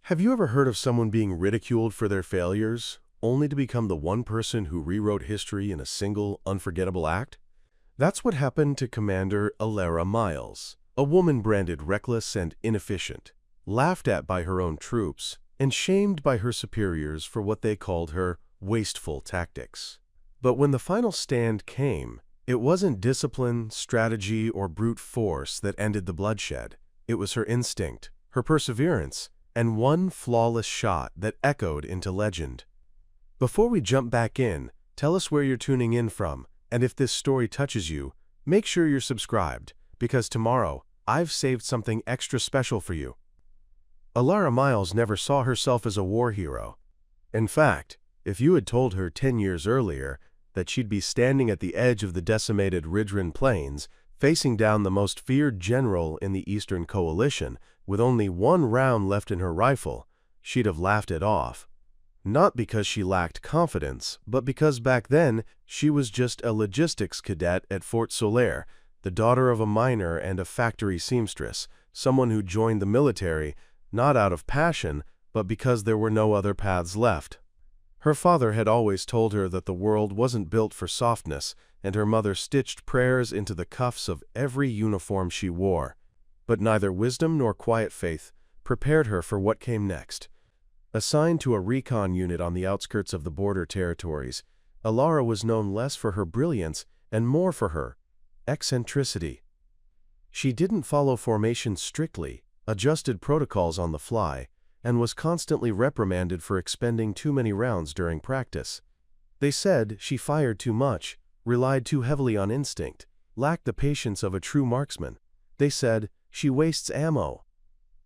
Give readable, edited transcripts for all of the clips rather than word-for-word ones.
Have you ever heard of someone being ridiculed for their failures, only to become the one person who rewrote history in a single, unforgettable act? That's what happened to Commander Liana Voss, a woman branded reckless and inefficient, laughed at by her own troops, and shamed by her superiors for what they called her wasteful tactics. But when the final stand came, it wasn't discipline, strategy, or brute force that ended the bloodshed. It was her instinct, her perseverance, and one flawless shot that echoed into legend. Before we jump back in, tell us where you're tuning in from, and if this story touches you, make sure you're subscribed, because tomorrow, I've saved something extra special for you. Liana Voss never saw herself as a war hero. In fact, if you had told her 10 years earlier that she'd be standing at the edge of the decimated Ridgeron Plains, facing down the most feared general in the Eastern Coalition, with only one round left in her rifle, she'd have laughed it off. Not because she lacked confidence, but because back then she was just a logistics cadet at Fort Solaire, the daughter of a miner and a factory seamstress, someone who joined the military not out of passion, but because there were no other paths left. Her father had always told her that the world wasn't built for softness, and her mother stitched prayers into the cuffs of every uniform she wore. But neither wisdom nor quiet faith prepared her for what came next. Assigned to a recon unit on the outskirts of the border territories, Liana was known less for her brilliance and more for her eccentricity. She didn't follow formation strictly, adjusted protocols on the fly, and was constantly reprimanded for expending too many rounds during practice. They said she fired too much, relied too heavily on instinct, lacked the patience of a true marksman. They said she wastes ammo.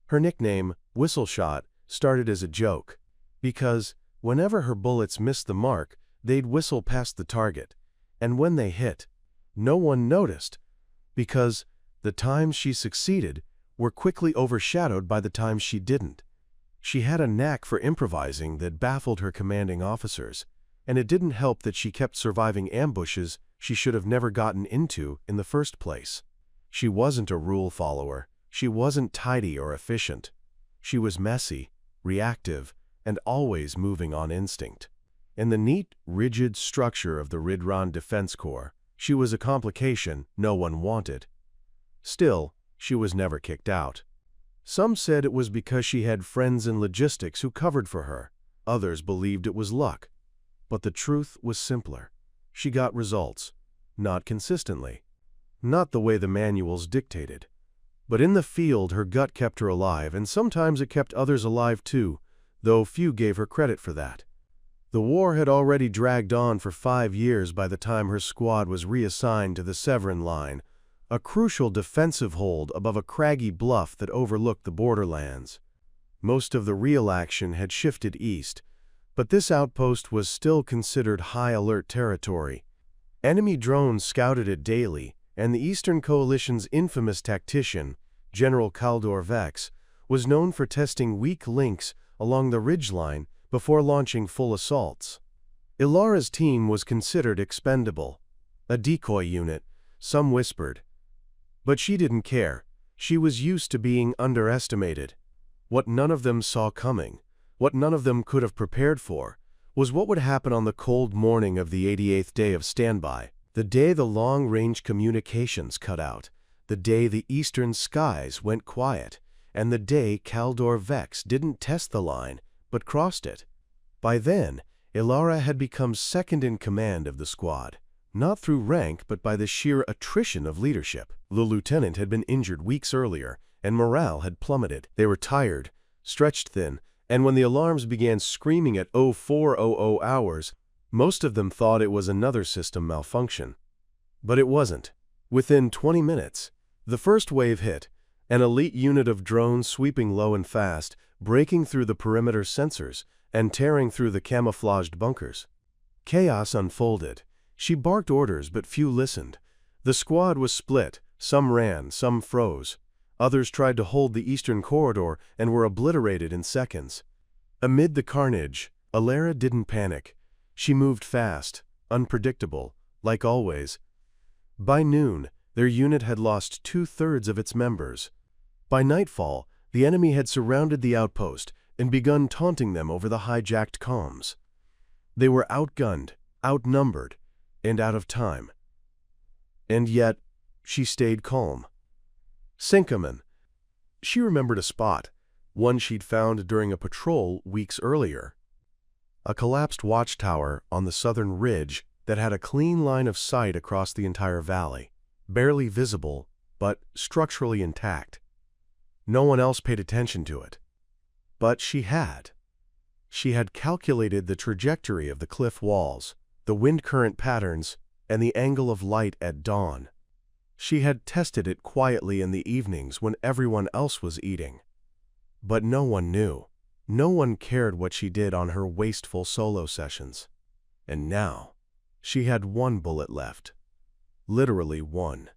Her nickname, Whistle Shot, started as a joke, because whenever her bullets missed the mark, they'd whistle past the target, and when they hit, no one noticed, because the times she succeeded were quickly overshadowed by the times she didn't. She had a knack for improvising that baffled her commanding officers, and it didn't help that she kept surviving ambushes she should have never gotten into in the first place. She wasn't a rule follower. She wasn't tidy or efficient. She was messy, reactive, and always moving on instinct. In the neat, rigid structure of the Ridgeron Defense Corps, she was a complication no one wanted. Still, she was never kicked out. Some said it was because she had friends in logistics who covered for her. Others believed it was luck. But the truth was simpler. She got results. Not consistently. Not the way the manuals dictated. But in the field, her gut kept her alive, and sometimes it kept others alive too, though few gave her credit for that. The war had already dragged on for 5 years by the time her squad was reassigned to the Severin Line, a crucial defensive hold above a craggy bluff that overlooked the borderlands. Most of the real action had shifted east, but this outpost was still considered high-alert territory. Enemy drones scouted it daily, and the Eastern Coalition's infamous tactician, General Caldor Vex, was known for testing weak links along the ridgeline before launching full assaults. Ilara's team was considered expendable, a decoy unit, some whispered. But she didn't care. She was used to being underestimated. What none of them saw coming, what none of them could have prepared for, was what would happen on the cold morning of the 88th day of standby. The day the long-range communications cut out, the day the eastern skies went quiet, and the day Caldor Vex didn't test the line, but crossed it. By then, Liana had become second in command of the squad, not through rank but by the sheer attrition of leadership. The lieutenant had been injured weeks earlier, and morale had plummeted. They were tired, stretched thin, and when the alarms began screaming at 0400 hours, most of them thought it was another system malfunction. But it wasn't. Within 20 minutes, the first wave hit, an elite unit of drones sweeping low and fast, breaking through the perimeter sensors, and tearing through the camouflaged bunkers. Chaos unfolded. She barked orders, but few listened. The squad was split. Some ran, some froze. Others tried to hold the eastern corridor and were obliterated in seconds. Amid the carnage, Liana didn't panic. She moved fast, unpredictable, like always. By noon, their unit had lost 2/3 of its members. By nightfall, the enemy had surrounded the outpost, and begun taunting them over the hijacked comms. They were outgunned, outnumbered, and out of time. And yet, she stayed calm. Sinkaman. She remembered a spot, one she'd found during a patrol weeks earlier. A collapsed watchtower on the southern ridge that had a clean line of sight across the entire valley, barely visible, but structurally intact. No one else paid attention to it. But she had. She had calculated the trajectory of the cliff walls, the wind current patterns, and the angle of light at dawn. She had tested it quietly in the evenings when everyone else was eating. But no one knew. No one cared what she did on her wasteful solo sessions. And now, she had one bullet left. Literally one.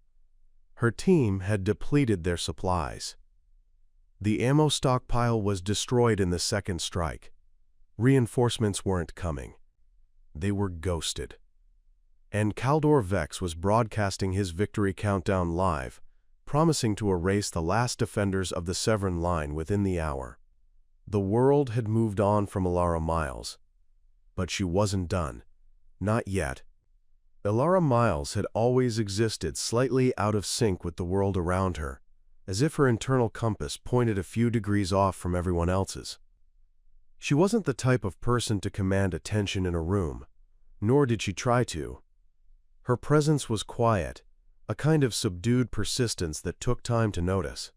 Her team had depleted their supplies. The ammo stockpile was destroyed in the second strike. Reinforcements weren't coming. They were ghosted. And Kaldor Vex was broadcasting his victory countdown live, promising to erase the last defenders of the Severin line within the hour. The world had moved on from Ilara Miles. But she wasn't done. Not yet. Ilara Miles had always existed slightly out of sync with the world around her, as if her internal compass pointed a few degrees off from everyone else's. She wasn't the type of person to command attention in a room, nor did she try to. Her presence was quiet, a kind of subdued persistence that took time to notice.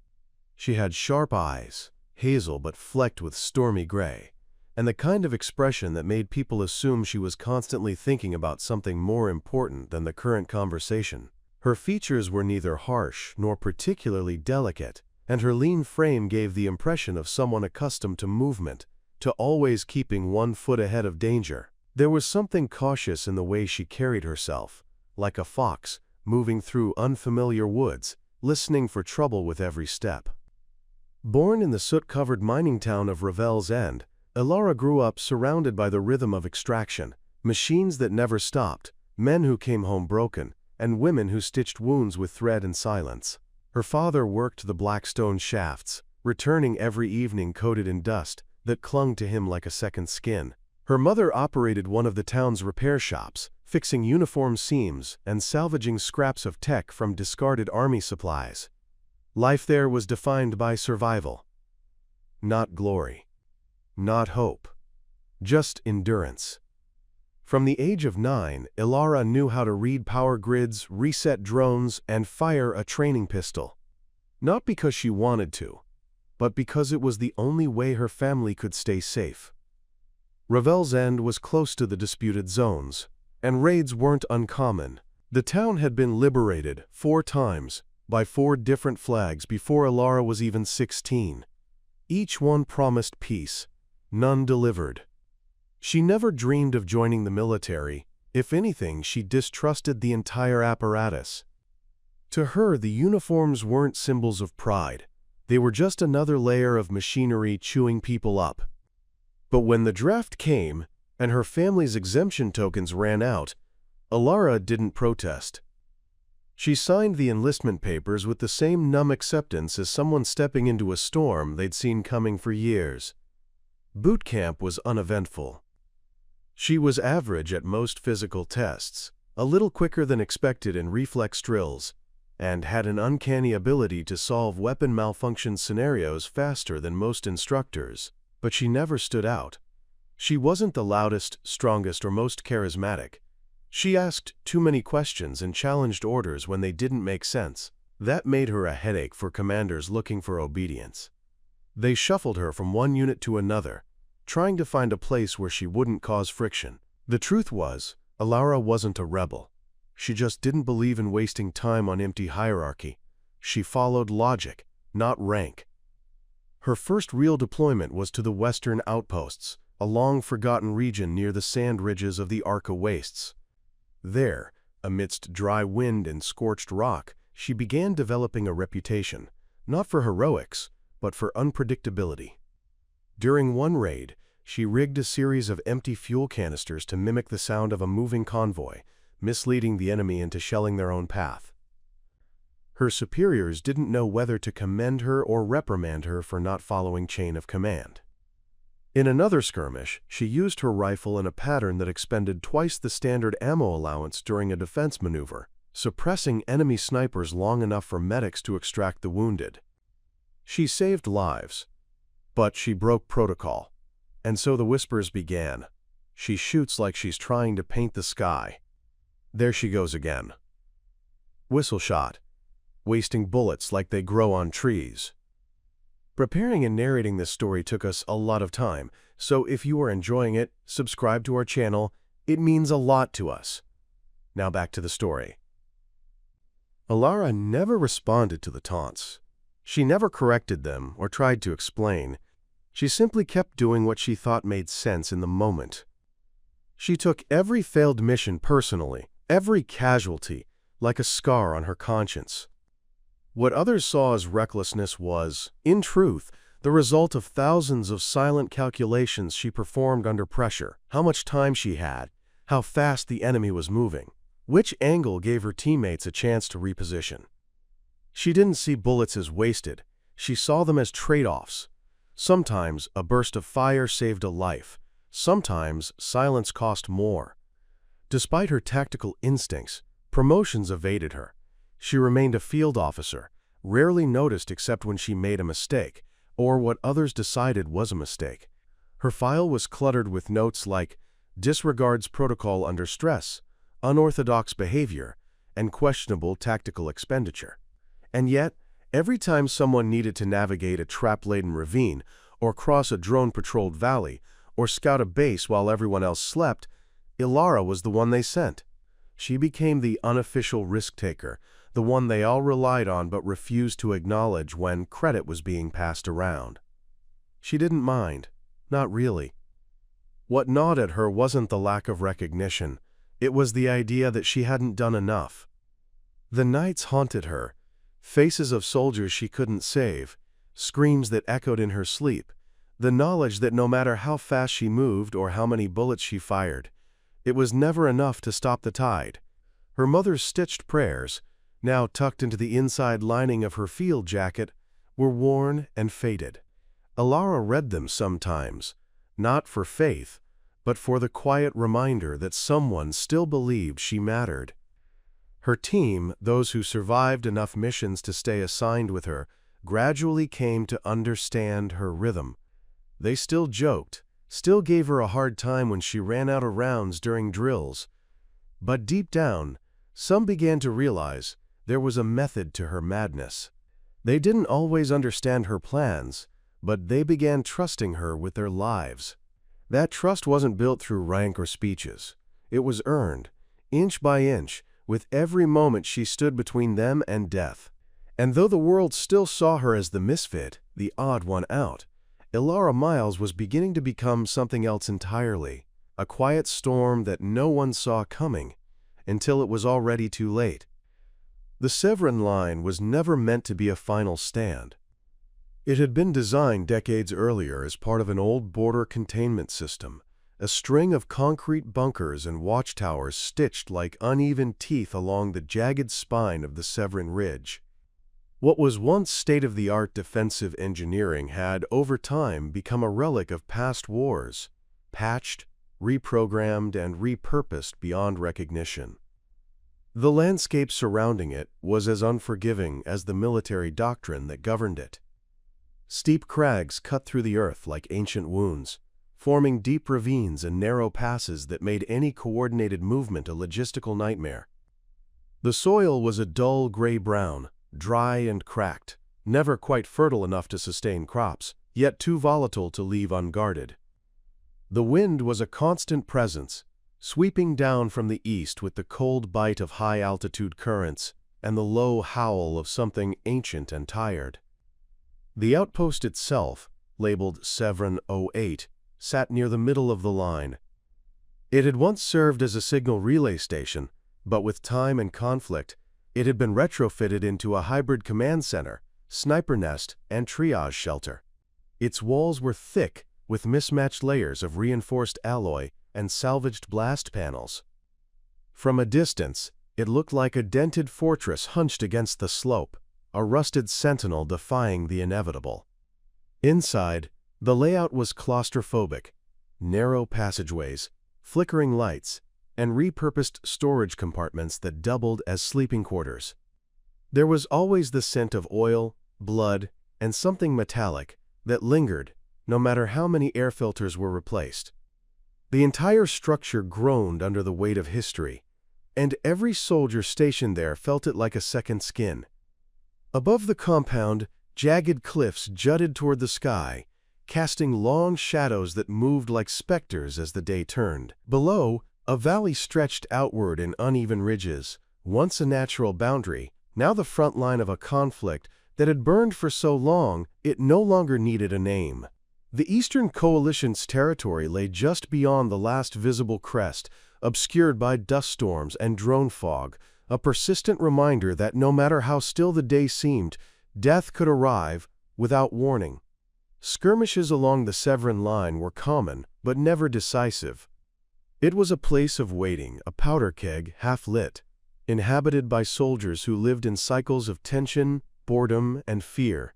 She had sharp eyes, hazel but flecked with stormy gray, and the kind of expression that made people assume she was constantly thinking about something more important than the current conversation. Her features were neither harsh nor particularly delicate, and her lean frame gave the impression of someone accustomed to movement, to always keeping one foot ahead of danger. There was something cautious in the way she carried herself, like a fox moving through unfamiliar woods, listening for trouble with every step. Born in the soot-covered mining town of Ravel's End, Ilara grew up surrounded by the rhythm of extraction, machines that never stopped, men who came home broken, and women who stitched wounds with thread and silence. Her father worked the black stone shafts, returning every evening coated in dust that clung to him like a second skin. Her mother operated one of the town's repair shops, fixing uniform seams and salvaging scraps of tech from discarded army supplies. Life there was defined by survival. Not glory. Not hope. Just endurance. From the age of 9, Ilara knew how to read power grids, reset drones, and fire a training pistol. Not because she wanted to, but because it was the only way her family could stay safe. Ravel's End was close to the disputed zones, and raids weren't uncommon. The town had been liberated 4 times by 4 different flags before Ilara was even 16. Each one promised peace, none delivered. She never dreamed of joining the military. If anything, she distrusted the entire apparatus. To her, the uniforms weren't symbols of pride. They were just another layer of machinery chewing people up. But when the draft came, and her family's exemption tokens ran out, Ilara didn't protest. She signed the enlistment papers with the same numb acceptance as someone stepping into a storm they'd seen coming for years. Boot camp was uneventful. She was average at most physical tests, a little quicker than expected in reflex drills, and had an uncanny ability to solve weapon malfunction scenarios faster than most instructors. But she never stood out. She wasn't the loudest, strongest, or most charismatic. She asked too many questions and challenged orders when they didn't make sense. That made her a headache for commanders looking for obedience. They shuffled her from one unit to another, trying to find a place where she wouldn't cause friction. The truth was, Ilara wasn't a rebel. She just didn't believe in wasting time on empty hierarchy. She followed logic, not rank. Her first real deployment was to the western outposts, a long-forgotten region near the sand ridges of the Arca Wastes. There, amidst dry wind and scorched rock, she began developing a reputation, not for heroics, but for unpredictability. During one raid, she rigged a series of empty fuel canisters to mimic the sound of a moving convoy, misleading the enemy into shelling their own path. Her superiors didn't know whether to commend her or reprimand her for not following chain of command. In another skirmish, she used her rifle in a pattern that expended twice the standard ammo allowance during a defense maneuver, suppressing enemy snipers long enough for medics to extract the wounded. She saved lives, but she broke protocol. And so the whispers began. She shoots like she's trying to paint the sky. There she goes again. Whistle shot, wasting bullets like they grow on trees. Preparing and narrating this story took us a lot of time, so if you are enjoying it, subscribe to our channel. It means a lot to us. Now back to the story. Alara never responded to the taunts. She never corrected them or tried to explain. She simply kept doing what she thought made sense in the moment. She took every failed mission personally, every casualty, like a scar on her conscience. What others saw as recklessness was, in truth, the result of thousands of silent calculations she performed under pressure, how much time she had, how fast the enemy was moving, which angle gave her teammates a chance to reposition. She didn't see bullets as wasted, she saw them as trade-offs. Sometimes a burst of fire saved a life, sometimes silence cost more. Despite her tactical instincts, promotions evaded her. She remained a field officer, rarely noticed except when she made a mistake, or what others decided was a mistake. Her file was cluttered with notes like disregards protocol under stress, unorthodox behavior, and questionable tactical expenditure. And yet, every time someone needed to navigate a trap-laden ravine, or cross a drone-patrolled valley, or scout a base while everyone else slept, Alara was the one they sent. She became the unofficial risk-taker, the one they all relied on but refused to acknowledge when credit was being passed around. She didn't mind. Not really. What gnawed at her wasn't the lack of recognition. It was the idea that she hadn't done enough. The nights haunted her, faces of soldiers she couldn't save, screams that echoed in her sleep, the knowledge that no matter how fast she moved or how many bullets she fired, it was never enough to stop the tide. Her mother's stitched prayers, now tucked into the inside lining of her field jacket, were worn and faded. Alara read them sometimes, not for faith, but for the quiet reminder that someone still believed she mattered. Her team, those who survived enough missions to stay assigned with her, gradually came to understand her rhythm. They still joked, still gave her a hard time when she ran out of rounds during drills. But deep down, some began to realize there was a method to her madness. They didn't always understand her plans, but they began trusting her with their lives. That trust wasn't built through rank or speeches. It was earned, inch by inch, with every moment she stood between them and death. And though the world still saw her as the misfit, the odd one out, Alara Miles was beginning to become something else entirely, a quiet storm that no one saw coming, until it was already too late. The Severin line was never meant to be a final stand. It had been designed decades earlier as part of an old border containment system, a string of concrete bunkers and watchtowers stitched like uneven teeth along the jagged spine of the Severin Ridge. What was once state-of-the-art defensive engineering had, over time, become a relic of past wars, patched, reprogrammed, and repurposed beyond recognition. The landscape surrounding it was as unforgiving as the military doctrine that governed it. Steep crags cut through the earth like ancient wounds, forming deep ravines and narrow passes that made any coordinated movement a logistical nightmare. The soil was a dull gray-brown, dry and cracked, never quite fertile enough to sustain crops, yet too volatile to leave unguarded. The wind was a constant presence, sweeping down from the east with the cold bite of high-altitude currents and the low howl of something ancient and tired. The outpost itself, labeled Severin 08, sat near the middle of the line. It had once served as a signal relay station, but with time and conflict, it had been retrofitted into a hybrid command center, sniper nest, and triage shelter. Its walls were thick, with mismatched layers of reinforced alloy and salvaged blast panels. From a distance, it looked like a dented fortress hunched against the slope, a rusted sentinel defying the inevitable. Inside, The layout was claustrophobic: narrow passageways, flickering lights, and repurposed storage compartments that doubled as sleeping quarters. There was always the scent of oil, blood, and something metallic that lingered, no matter how many air filters were replaced. The entire structure groaned under the weight of history, and every soldier stationed there felt it like a second skin. Above the compound, jagged cliffs jutted toward the sky, casting long shadows that moved like specters as the day turned. Below, a valley stretched outward in uneven ridges, once a natural boundary, now the front line of a conflict that had burned for so long it no longer needed a name. The Eastern Coalition's territory lay just beyond the last visible crest, obscured by dust storms and drone fog, a persistent reminder that no matter how still the day seemed, death could arrive without warning. Skirmishes along the Severin line were common, but never decisive. It was a place of waiting, a powder keg half lit, inhabited by soldiers who lived in cycles of tension, boredom, and fear.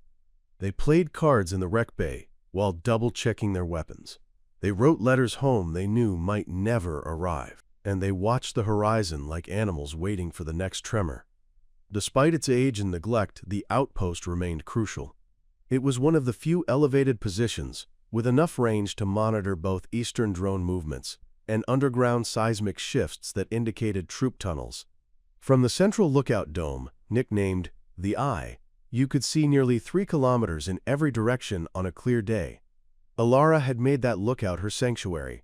They played cards in the rec bay while double-checking their weapons. They wrote letters home they knew might never arrive, and they watched the horizon like animals waiting for the next tremor. Despite its age and neglect, the outpost remained crucial. It was one of the few elevated positions with enough range to monitor both Eastern drone movements and underground seismic shifts that indicated troop tunnels. From the central lookout dome, nicknamed the Eye, you could see nearly 3 kilometers in every direction on a clear day. Alara had made that lookout her sanctuary.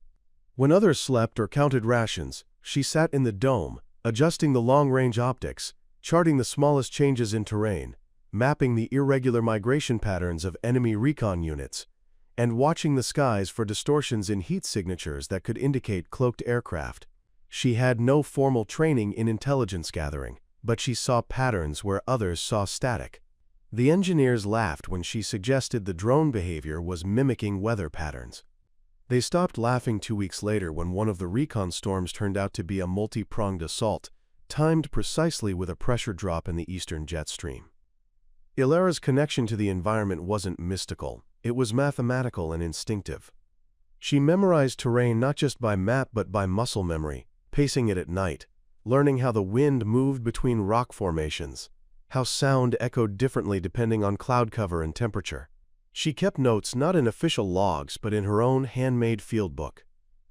When others slept or counted rations, she sat in the dome, adjusting the long-range optics, charting the smallest changes in terrain, mapping the irregular migration patterns of enemy recon units, and watching the skies for distortions in heat signatures that could indicate cloaked aircraft. She had no formal training in intelligence gathering, but she saw patterns where others saw static. The engineers laughed when she suggested the drone behavior was mimicking weather patterns. They stopped laughing 2 weeks later when one of the recon storms turned out to be a multi-pronged assault, timed precisely with a pressure drop in the eastern jet stream. Ilara's connection to the environment wasn't mystical, it was mathematical and instinctive. She memorized terrain not just by map but by muscle memory, pacing it at night, learning how the wind moved between rock formations, how sound echoed differently depending on cloud cover and temperature. She kept notes not in official logs but in her own handmade field book.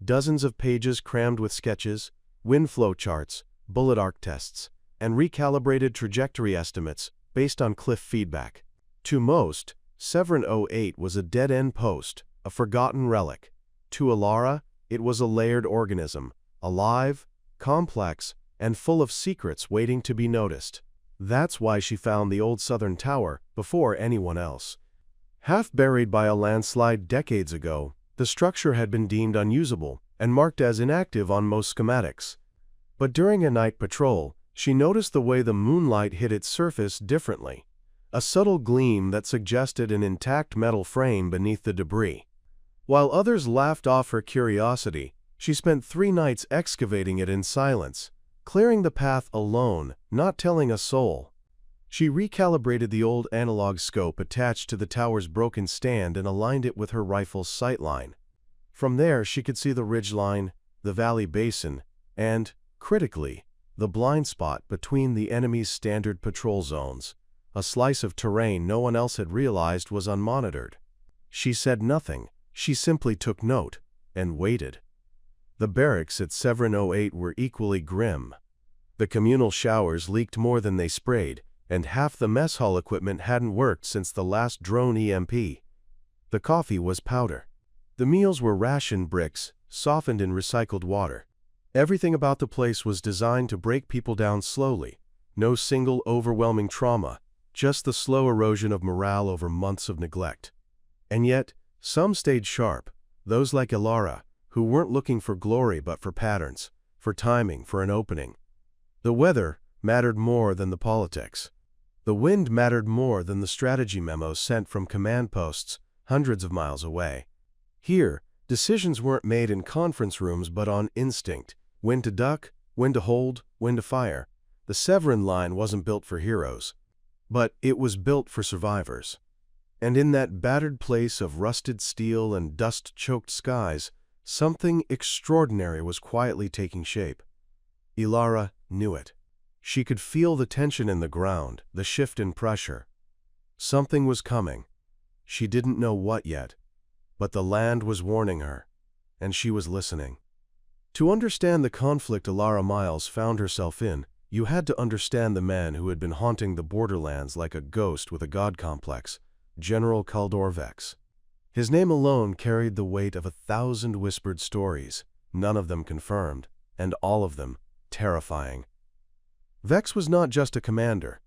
Dozens of pages crammed with sketches, wind flow charts, bullet arc tests, and recalibrated trajectory estimates based on cliff feedback. To most, Severin 08 was a dead-end post, a forgotten relic. To Alara, it was a layered organism, alive, complex, and full of secrets waiting to be noticed. That's why she found the old southern tower before anyone else. Half buried by a landslide decades ago, the structure had been deemed unusable and marked as inactive on most schematics. But during a night patrol, she noticed the way the moonlight hit its surface differently, a subtle gleam that suggested an intact metal frame beneath the debris. While others laughed off her curiosity, she spent 3 nights excavating it in silence, clearing the path alone, not telling a soul. She recalibrated the old analog scope attached to the tower's broken stand and aligned it with her rifle's sightline. From there, she could see the ridgeline, the valley basin, and, critically, the blind spot between the enemy's standard patrol zones, a slice of terrain no one else had realized was unmonitored. She said nothing, she simply took note, and waited. The barracks at Severin 08 were equally grim. The communal showers leaked more than they sprayed, and half the mess hall equipment hadn't worked since the last drone EMP. The coffee was powder. The meals were ration bricks, softened in recycled water. Everything about the place was designed to break people down slowly. No single overwhelming trauma, just the slow erosion of morale over months of neglect. And yet, some stayed sharp, those like Alara, who weren't looking for glory but for patterns, for timing, for an opening. The weather mattered more than the politics. The wind mattered more than the strategy memos sent from command posts hundreds of miles away. Here, decisions weren't made in conference rooms but on instinct. When to duck, when to hold, when to fire. The Severin line wasn't built for heroes, but it was built for survivors. And in that battered place of rusted steel and dust-choked skies, something extraordinary was quietly taking shape. Ilara knew it. She could feel the tension in the ground, the shift in pressure. Something was coming. She didn't know what yet, but the land was warning her, and she was listening. To understand the conflict Ilara Miles found herself in, you had to understand the man who had been haunting the borderlands like a ghost with a god complex, General Kaldor Vex. His name alone carried the weight of 1,000 whispered stories, none of them confirmed, and all of them terrifying. Vex was not just a commander.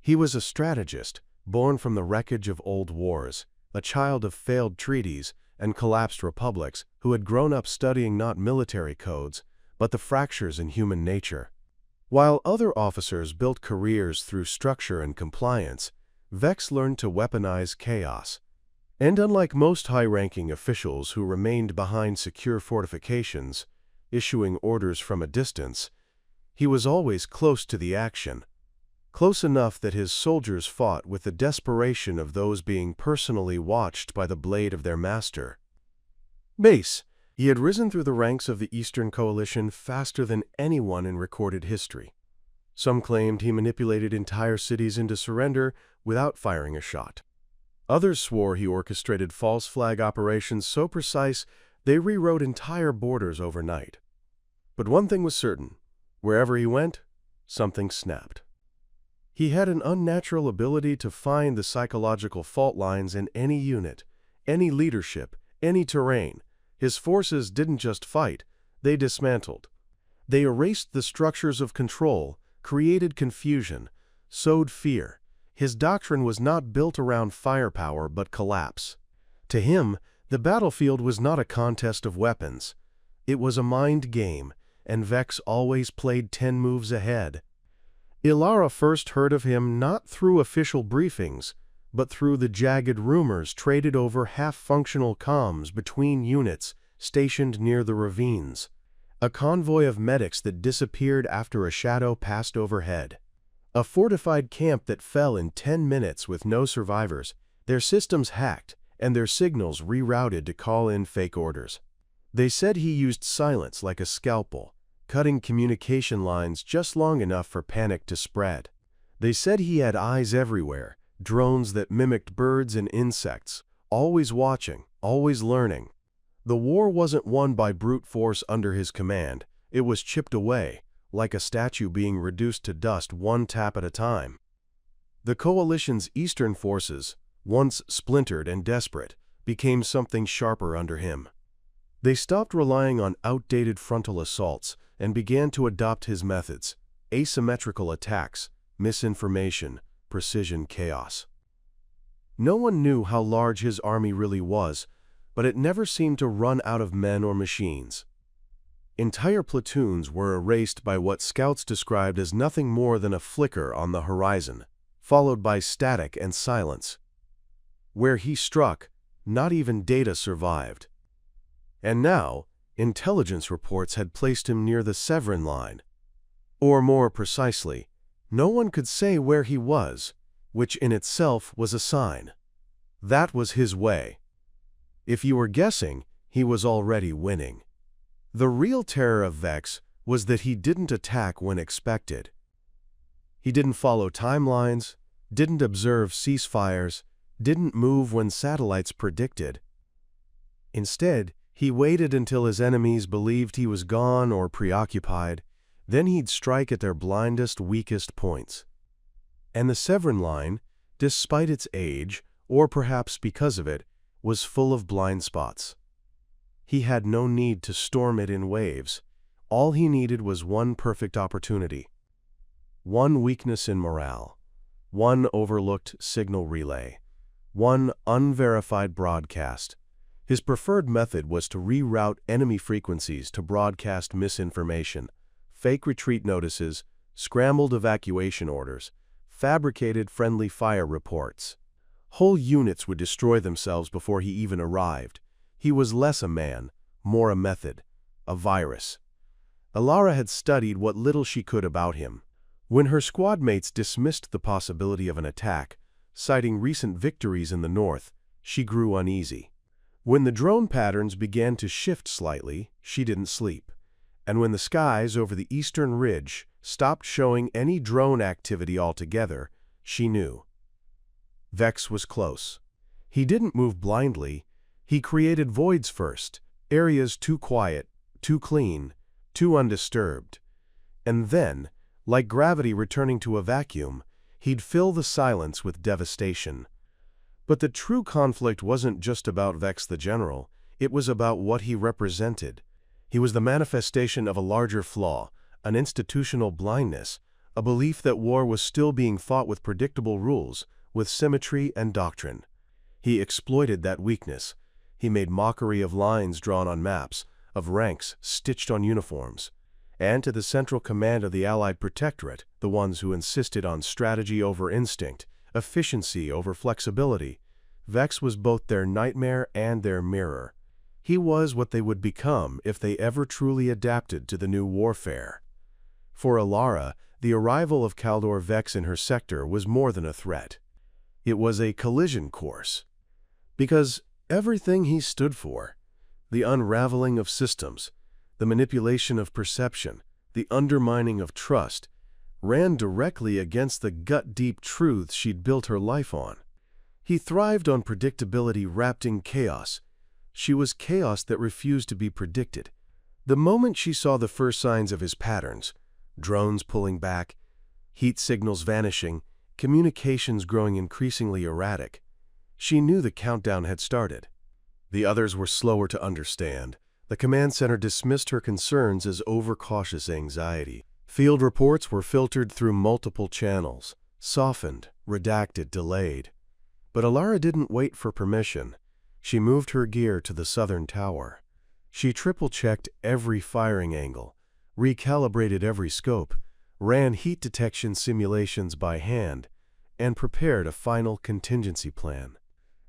He was a strategist, born from the wreckage of old wars, a child of failed treaties and collapsed republics who had grown up studying not military codes, but the fractures in human nature. While other officers built careers through structure and compliance, Vex learned to weaponize chaos. And unlike most high-ranking officials who remained behind secure fortifications, issuing orders from a distance, he was always close to the action. Close enough that his soldiers fought with the desperation of those being personally watched by the blade of their master. Base. He had risen through the ranks of the Eastern Coalition faster than anyone in recorded history. Some claimed he manipulated entire cities into surrender without firing a shot. Others swore he orchestrated false flag operations so precise they rewrote entire borders overnight. But one thing was certain. Wherever he went, something snapped. He had an unnatural ability to find the psychological fault lines in any unit, any leadership, any terrain. His forces didn't just fight, they dismantled. They erased the structures of control, created confusion, sowed fear. His doctrine was not built around firepower but collapse. To him, the battlefield was not a contest of weapons. It was a mind game, and Vex always played 10 moves ahead. Ilara first heard of him not through official briefings, but through the jagged rumors traded over half-functional comms between units stationed near the ravines. A convoy of medics that disappeared after a shadow passed overhead. A fortified camp that fell in 10 minutes with no survivors, their systems hacked and their signals rerouted to call in fake orders. They said he used silence like a scalpel, cutting communication lines just long enough for panic to spread. They said he had eyes everywhere, drones that mimicked birds and insects, always watching, always learning. The war wasn't won by brute force under his command, it was chipped away, like a statue being reduced to dust one tap at a time. The coalition's eastern forces, once splintered and desperate, became something sharper under him. They stopped relying on outdated frontal assaults and began to adopt his methods: asymmetrical attacks, misinformation, precision chaos. No one knew how large his army really was, but it never seemed to run out of men or machines. Entire platoons were erased by what scouts described as nothing more than a flicker on the horizon, followed by static and silence. Where he struck, not even data survived. And now, intelligence reports had placed him near the Severin line. Or more precisely, no one could say where he was, which in itself was a sign. That was his way. If you were guessing, he was already winning. The real terror of Vex was that he didn't attack when expected. He didn't follow timelines, didn't observe ceasefires, didn't move when satellites predicted. Instead, he waited until his enemies believed he was gone or preoccupied, then he'd strike at their blindest, weakest points. And the Severin line, despite its age, or perhaps because of it, was full of blind spots. He had no need to storm it in waves. All he needed was one perfect opportunity. One weakness in morale. One overlooked signal relay. One unverified broadcast. His preferred method was to reroute enemy frequencies to broadcast misinformation, fake retreat notices, scrambled evacuation orders, fabricated friendly fire reports. Whole units would destroy themselves before he even arrived. He was less a man, more a method, a virus. Ilara had studied what little she could about him. When her squad mates dismissed the possibility of an attack, citing recent victories in the north, she grew uneasy. When the drone patterns began to shift slightly, she didn't sleep. And when the skies over the eastern ridge stopped showing any drone activity altogether, she knew. Vex was close. He didn't move blindly. He created voids first, areas too quiet, too clean, too undisturbed. And then, like gravity returning to a vacuum, he'd fill the silence with devastation. But the true conflict wasn't just about Vex the General, it was about what he represented. He was the manifestation of a larger flaw, an institutional blindness, a belief that war was still being fought with predictable rules, with symmetry and doctrine. He exploited that weakness. He made mockery of lines drawn on maps, of ranks stitched on uniforms. And to the Central Command of the Allied Protectorate, the ones who insisted on strategy over instinct, efficiency over flexibility, Vex was both their nightmare and their mirror. He was what they would become if they ever truly adapted to the new warfare. For Alara, the arrival of Kaldor Vex in her sector was more than a threat. It was a collision course. Because everything he stood for, the unraveling of systems, the manipulation of perception, the undermining of trust, ran directly against the gut-deep truths she'd built her life on. He thrived on predictability wrapped in chaos. She was chaos that refused to be predicted. The moment she saw the first signs of his patterns, drones pulling back, heat signals vanishing, communications growing increasingly erratic, she knew the countdown had started. The others were slower to understand. The command center dismissed her concerns as overcautious anxiety. Field reports were filtered through multiple channels, softened, redacted, delayed. But Alara didn't wait for permission. She moved her gear to the southern tower. She triple-checked every firing angle, recalibrated every scope, ran heat detection simulations by hand, and prepared a final contingency plan.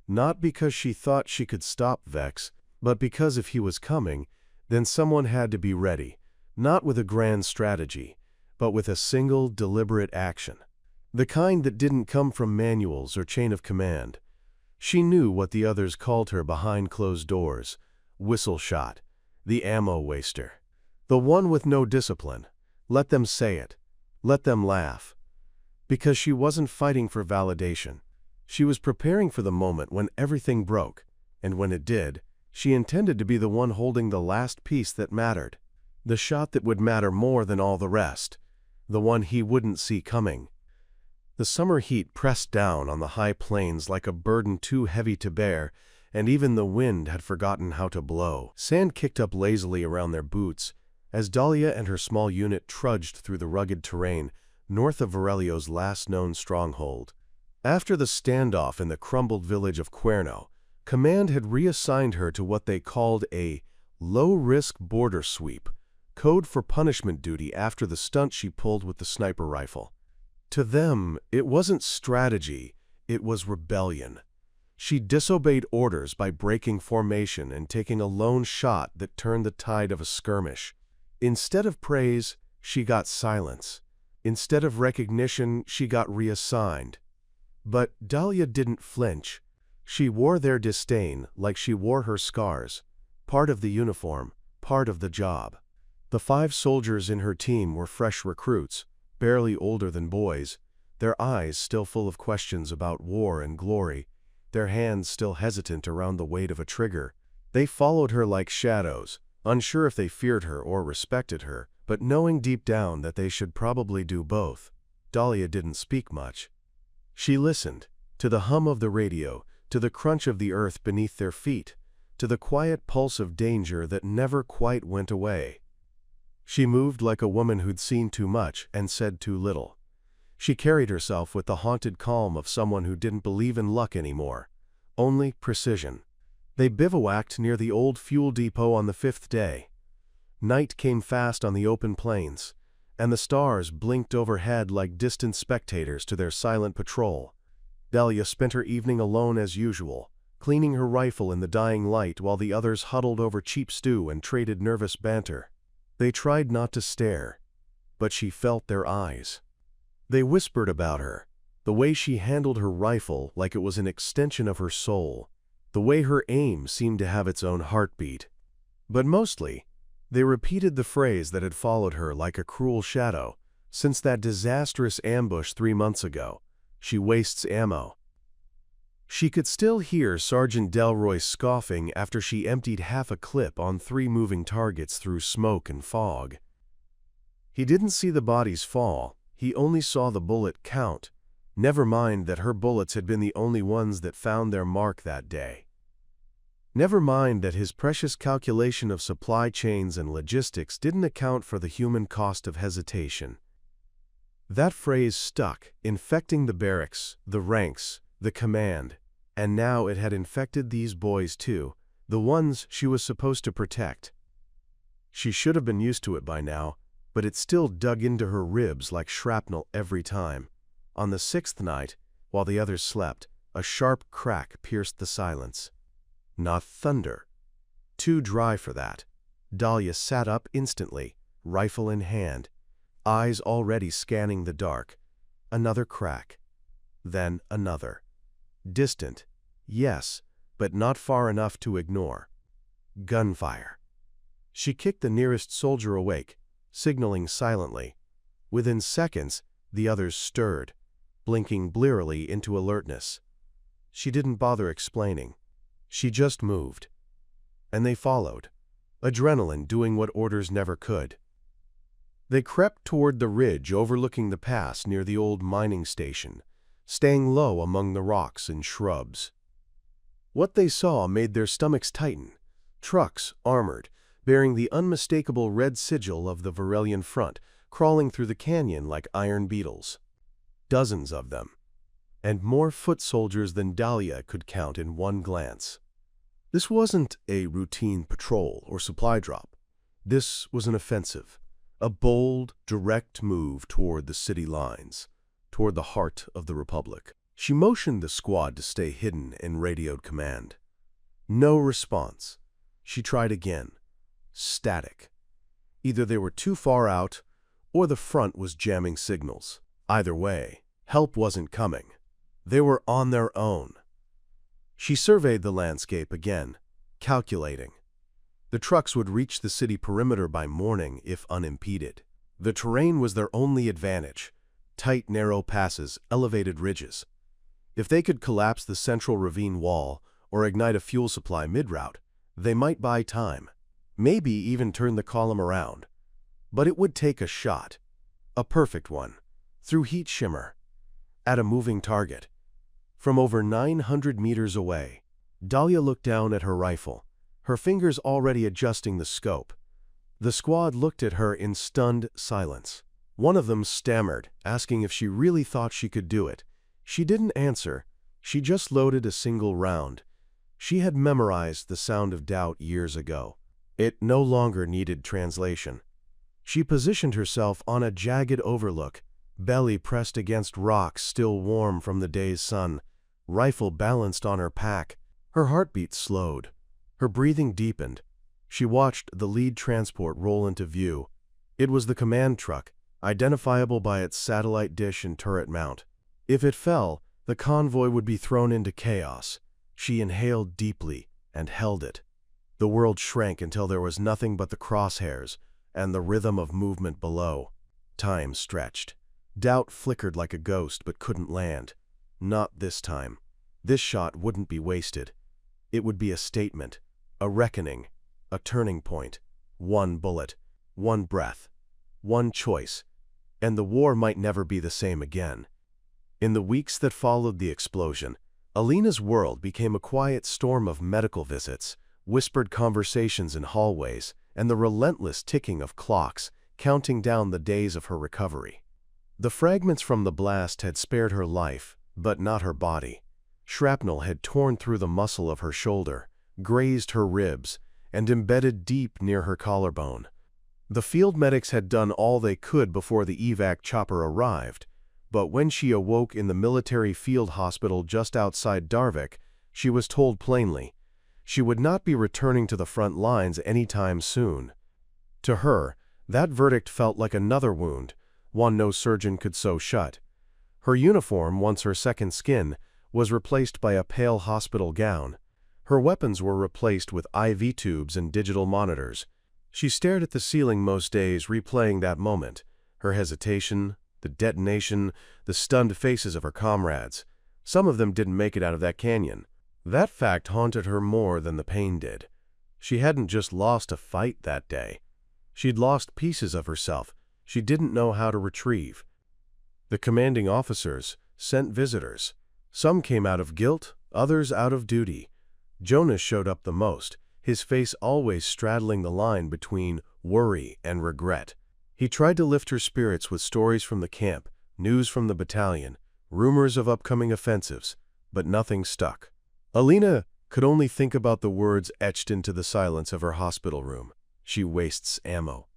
Not because she thought she could stop Vex, but because if he was coming, then someone had to be ready, not with a grand strategy, but with a single deliberate action. The kind that didn't come from manuals or chain of command. She knew what the others called her behind closed doors: whistle shot, the ammo waster, the one with no discipline. Let them say it. Let them laugh. Because she wasn't fighting for validation. She was preparing for the moment when everything broke, and when it did, she intended to be the one holding the last piece that mattered. The shot that would matter more than all the rest. The one he wouldn't see coming. The summer heat pressed down on the high plains like a burden too heavy to bear, and even the wind had forgotten how to blow. Sand kicked up lazily around their boots as Dahlia and her small unit trudged through the rugged terrain north of Varelio's last known stronghold. After the standoff in the crumbled village of Cuerno, Command had reassigned her to what they called a low-risk border sweep, code for punishment duty after the stunt she pulled with the sniper rifle. To them, it wasn't strategy, it was rebellion. She disobeyed orders by breaking formation and taking a lone shot that turned the tide of a skirmish. Instead of praise, she got silence. Instead of recognition, she got reassigned. But Dahlia didn't flinch. She wore their disdain like she wore her scars, part of the uniform, part of the job. The 5 soldiers in her team were fresh recruits, barely older than boys, their eyes still full of questions about war and glory, their hands still hesitant around the weight of a trigger. They followed her like shadows, unsure if they feared her or respected her, but knowing deep down that they should probably do both. Dahlia didn't speak much. She listened, to the hum of the radio, to the crunch of the earth beneath their feet, to the quiet pulse of danger that never quite went away. She moved like a woman who'd seen too much and said too little. She carried herself with the haunted calm of someone who didn't believe in luck anymore, only precision. They bivouacked near the old fuel depot on the 5th day. Night came fast on the open plains, and the stars blinked overhead like distant spectators to their silent patrol. Dahlia spent her evening alone as usual, cleaning her rifle in the dying light while the others huddled over cheap stew and traded nervous banter. They tried not to stare, but she felt their eyes. They whispered about her, The way she handled her rifle like it was an extension of her soul. The way her aim seemed to have its own heartbeat. But mostly, they repeated the phrase that had followed her like a cruel shadow since that disastrous ambush 3 months ago: she wastes ammo. She could still hear Sergeant Delroy scoffing after she emptied half a clip on 3 moving targets through smoke and fog. He didn't see the bodies fall, he only saw the bullet count. Never mind that her bullets had been the only ones that found their mark that day. Never mind that his precious calculation of supply chains and logistics didn't account for the human cost of hesitation. That phrase stuck, infecting the barracks, the ranks, the command, and now it had infected these boys too, the ones she was supposed to protect. She should have been used to it by now, but it still dug into her ribs like shrapnel every time. On the 6th night, while the others slept, a sharp crack pierced the silence. Not thunder. Too dry for that. Dahlia sat up instantly, rifle in hand, eyes already scanning the dark. Another crack. Then another. Distant, yes, but not far enough to ignore. Gunfire. She kicked the nearest soldier awake, signaling silently. Within seconds, the others stirred, blinking blearily into alertness. She didn't bother explaining. She just moved. And they followed, adrenaline doing what orders never could. They crept toward the ridge overlooking the pass near the old mining station, staying low among the rocks and shrubs. What they saw made their stomachs tighten. Trucks, armored, bearing the unmistakable red sigil of the Varelian front, crawling through the canyon like iron beetles. Dozens of them, and more foot soldiers than Dahlia could count in one glance. This wasn't a routine patrol or supply drop. This was an offensive, a bold, direct move toward the city lines, toward the heart of the Republic. She motioned the squad to stay hidden and radioed command. No response. She tried again. Static. Either they were too far out, or the front was jamming signals. Either way, help wasn't coming. They were on their own. She surveyed the landscape again, calculating. The trucks would reach the city perimeter by morning if unimpeded. The terrain was their only advantage. Tight, narrow passes, elevated ridges. If they could collapse the central ravine wall or ignite a fuel supply mid-route, they might buy time. Maybe even turn the column around. But it would take a shot. A perfect one. Through heat shimmer. At a moving target. From over 900 meters away, Dahlia looked down at her rifle, her fingers already adjusting the scope. The squad looked at her in stunned silence. One of them stammered, asking if she really thought she could do it. She didn't answer. She just loaded a single round. She had memorized the sound of doubt years ago. It no longer needed translation. She positioned herself on a jagged overlook, belly pressed against rocks still warm from the day's sun, rifle balanced on her pack. Her heartbeat slowed. Her breathing deepened. She watched the lead transport roll into view. It was the command truck, identifiable by its satellite dish and turret mount. If it fell, the convoy would be thrown into chaos. She inhaled deeply and held it. The world shrank until there was nothing but the crosshairs and the rhythm of movement below. Time stretched. Doubt flickered like a ghost but couldn't land. Not this time. This shot wouldn't be wasted. It would be a statement, a reckoning, a turning point. One bullet, one breath, one choice, and the war might never be the same again. In the weeks that followed the explosion, Alina's world became a quiet storm of medical visits, whispered conversations in hallways, and the relentless ticking of clocks, counting down the days of her recovery. The fragments from the blast had spared her life, but not her body. Shrapnel had torn through the muscle of her shoulder, grazed her ribs, and embedded deep near her collarbone. The field medics had done all they could before the evac chopper arrived, but when she awoke in the military field hospital just outside Darvik, she was told plainly, she would not be returning to the front lines anytime soon. To her, that verdict felt like another wound, one no surgeon could sew shut. Her uniform, once her second skin, was replaced by a pale hospital gown. Her weapons were replaced with IV tubes and digital monitors. She stared at the ceiling most days, replaying that moment, her hesitation, the detonation, the stunned faces of her comrades. Some of them didn't make it out of that canyon. That fact haunted her more than the pain did. She hadn't just lost a fight that day. She'd lost pieces of herself she didn't know how to retrieve. The commanding officers sent visitors. Some came out of guilt, others out of duty. Jonas showed up the most, his face always straddling the line between worry and regret. He tried to lift her spirits with stories from the camp, news from the battalion, rumors of upcoming offensives, but nothing stuck. Alina could only think about the words etched into the silence of her hospital room. She wastes ammo.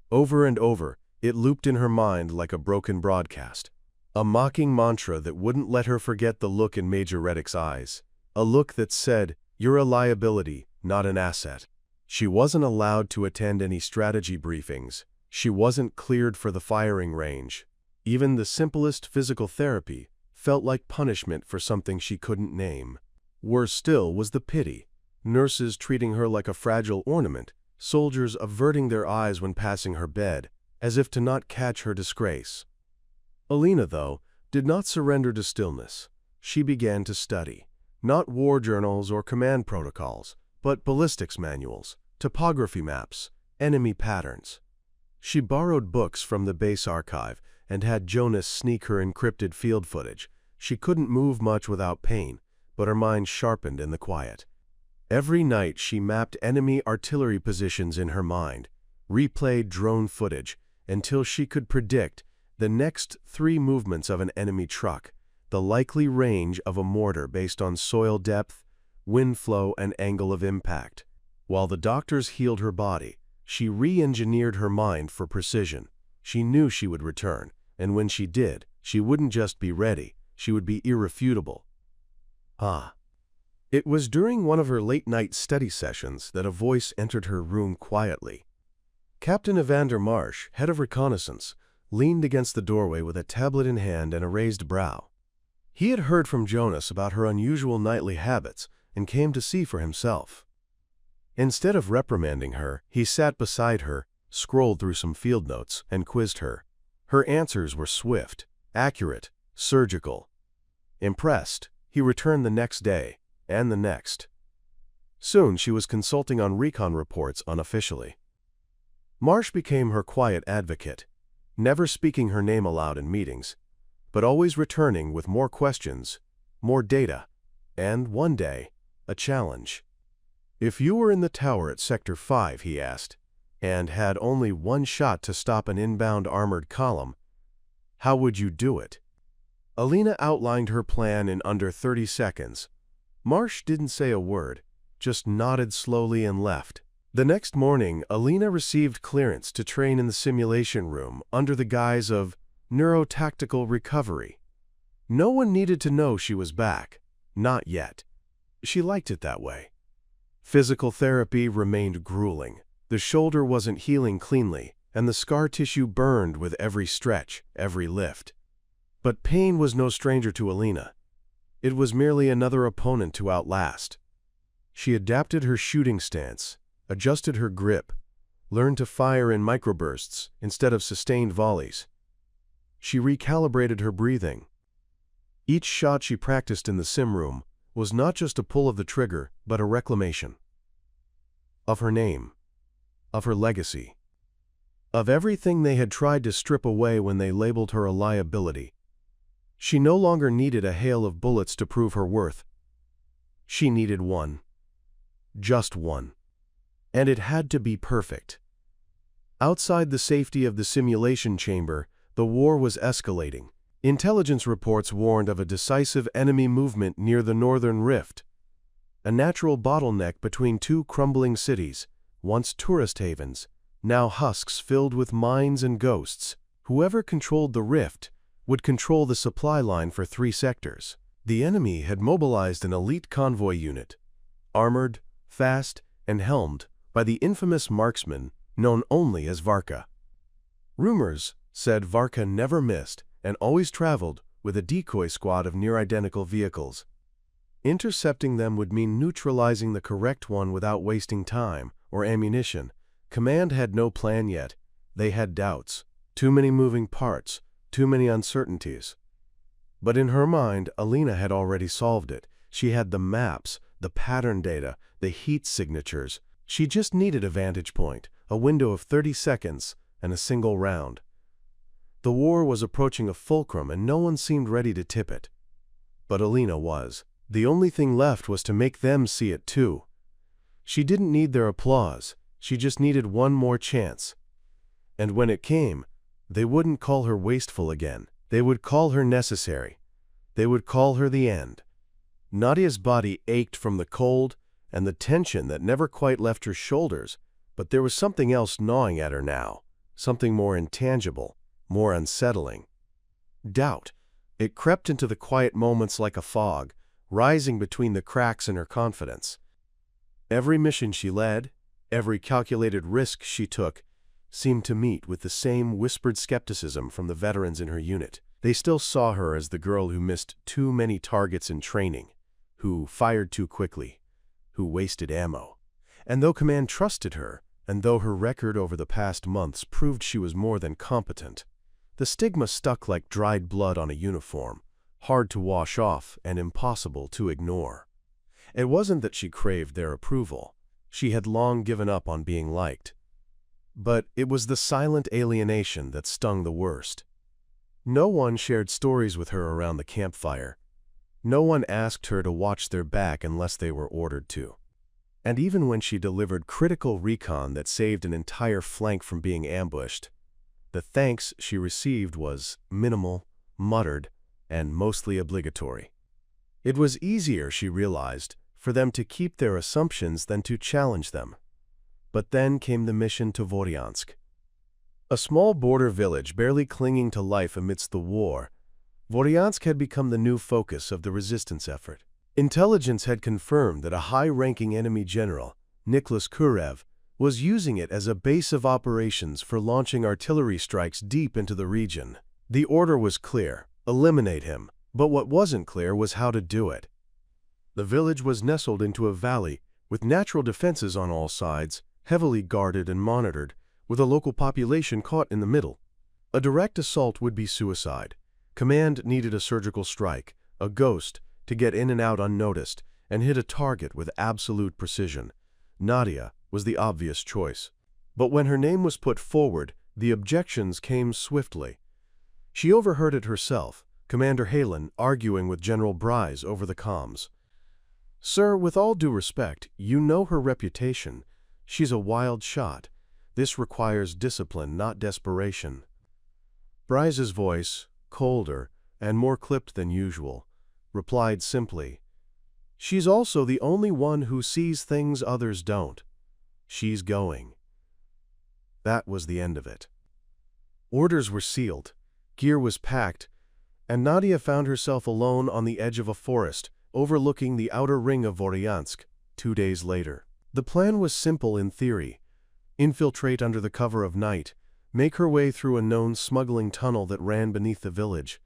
Over and over, it looped in her mind like a broken broadcast. A mocking mantra that wouldn't let her forget the look in Major Reddick's eyes. A look that said, "You're a liability, not an asset." She wasn't allowed to attend any strategy briefings. She wasn't cleared for the firing range. Even the simplest physical therapy felt like punishment for something she couldn't name. Worse still was the pity. Nurses treating her like a fragile ornament, soldiers averting their eyes when passing her bed, as if to not catch her disgrace. Alina, though, did not surrender to stillness. She began to study. Not war journals or command protocols, but ballistics manuals, topography maps, enemy patterns. She borrowed books from the base archive and had Jonas sneak her encrypted field footage. She couldn't move much without pain, but her mind sharpened in the quiet. Every night she mapped enemy artillery positions in her mind, replayed drone footage, until she could predict the next 3 movements of an enemy truck, the likely range of a mortar based on soil depth, wind flow, and angle of impact. While the doctors healed her body, she re-engineered her mind for precision. She knew she would return, and when she did, she wouldn't just be ready, she would be irrefutable. It was during one of her late-night study sessions that a voice entered her room quietly. Captain Evander Marsh, head of reconnaissance, leaned against the doorway with a tablet in hand and a raised brow. He had heard from Jonas about her unusual nightly habits and came to see for himself. Instead of reprimanding her, he sat beside her, scrolled through some field notes, and quizzed her. Her answers were swift, accurate, surgical. Impressed, he returned the next day, and the next. Soon she was consulting on recon reports unofficially. Marsh became her quiet advocate, never speaking her name aloud in meetings, but always returning with more questions, more data, and, one day, a challenge. "If you were in the tower at Sector 5, he asked, and had only one shot to stop an inbound armored column, how would you do it?" Alina outlined her plan in under 30 seconds. Marsh didn't say a word, just nodded slowly and left. The next morning, Alina received clearance to train in the simulation room under the guise of neurotactical recovery. No one needed to know she was back. Not yet. She liked it that way. Physical therapy remained grueling. The shoulder wasn't healing cleanly, and the scar tissue burned with every stretch, every lift. But pain was no stranger to Alina. It was merely another opponent to outlast. She adapted her shooting stance, adjusted her grip, learned to fire in microbursts instead of sustained volleys. She recalibrated her breathing. Each shot she practiced in the sim room was not just a pull of the trigger, but a reclamation. Of her name. Of her legacy. Of everything they had tried to strip away when they labeled her a liability. She no longer needed a hail of bullets to prove her worth. She needed one. Just one. And it had to be perfect. Outside the safety of the simulation chamber, the war was escalating. Intelligence reports warned of a decisive enemy movement near the northern rift, a natural bottleneck between 2 crumbling cities, once tourist havens, now husks filled with mines and ghosts. Whoever controlled the rift would control the supply line for 3 sectors. The enemy had mobilized an elite convoy unit, armored, fast, and helmed by the infamous marksman known only as Varka. Rumors said Varka never missed and always traveled with a decoy squad of near-identical vehicles. Intercepting them would mean neutralizing the correct one without wasting time or ammunition. Command had no plan yet. They had doubts. Too many moving parts, too many uncertainties. But in her mind, Alina had already solved it. She had the maps, the pattern data, the heat signatures. She just needed a vantage point, a window of 30 seconds, and a single round. The war was approaching a fulcrum, and no one seemed ready to tip it. But Alina was. The only thing left was to make them see it too. She didn't need their applause. She just needed one more chance. And when it came, they wouldn't call her wasteful again. They would call her necessary. They would call her the end. Nadia's body ached from the cold and the tension that never quite left her shoulders, but there was something else gnawing at her now, something more intangible, more unsettling. Doubt. It crept into the quiet moments like a fog, rising between the cracks in her confidence. Every mission she led, every calculated risk she took, seemed to meet with the same whispered skepticism from the veterans in her unit. They still saw her as the girl who missed too many targets in training, who fired too quickly, who wasted ammo. And though Command trusted her, and though her record over the past months proved she was more than competent, the stigma stuck like dried blood on a uniform, hard to wash off and impossible to ignore. It wasn't that she craved their approval. She had long given up on being liked. But it was the silent alienation that stung the worst. No one shared stories with her around the campfire. No one asked her to watch their back unless they were ordered to. And even when she delivered critical recon that saved an entire flank from being ambushed, the thanks she received was minimal, muttered, and mostly obligatory. It was easier, she realized, for them to keep their assumptions than to challenge them. But then came the mission to Voryansk. A small border village barely clinging to life amidst the war, Voryansk had become the new focus of the resistance effort. Intelligence had confirmed that a high-ranking enemy general, Nicholas Kurev, was using it as a base of operations for launching artillery strikes deep into the region. The order was clear: eliminate him. But what wasn't clear was how to do it. The village was nestled into a valley, with natural defenses on all sides, heavily guarded and monitored, with a local population caught in the middle. A direct assault would be suicide. Command needed a surgical strike, a ghost, to get in and out unnoticed, and hit a target with absolute precision. Nadia was the obvious choice. But when her name was put forward, the objections came swiftly. She overheard it herself, Commander Halen arguing with General Bryce over the comms. "Sir, with all due respect, you know her reputation. She's a wild shot. This requires discipline, not desperation." Bryce's voice, colder and more clipped than usual, replied simply, "She's also the only one who sees things others don't. She's going." That was the end of it. Orders were sealed, gear was packed, and Nadia found herself alone on the edge of a forest, overlooking the outer ring of Voryansk 2 days later. The plan was simple in theory: infiltrate under the cover of night, make her way through a known smuggling tunnel that ran beneath the village,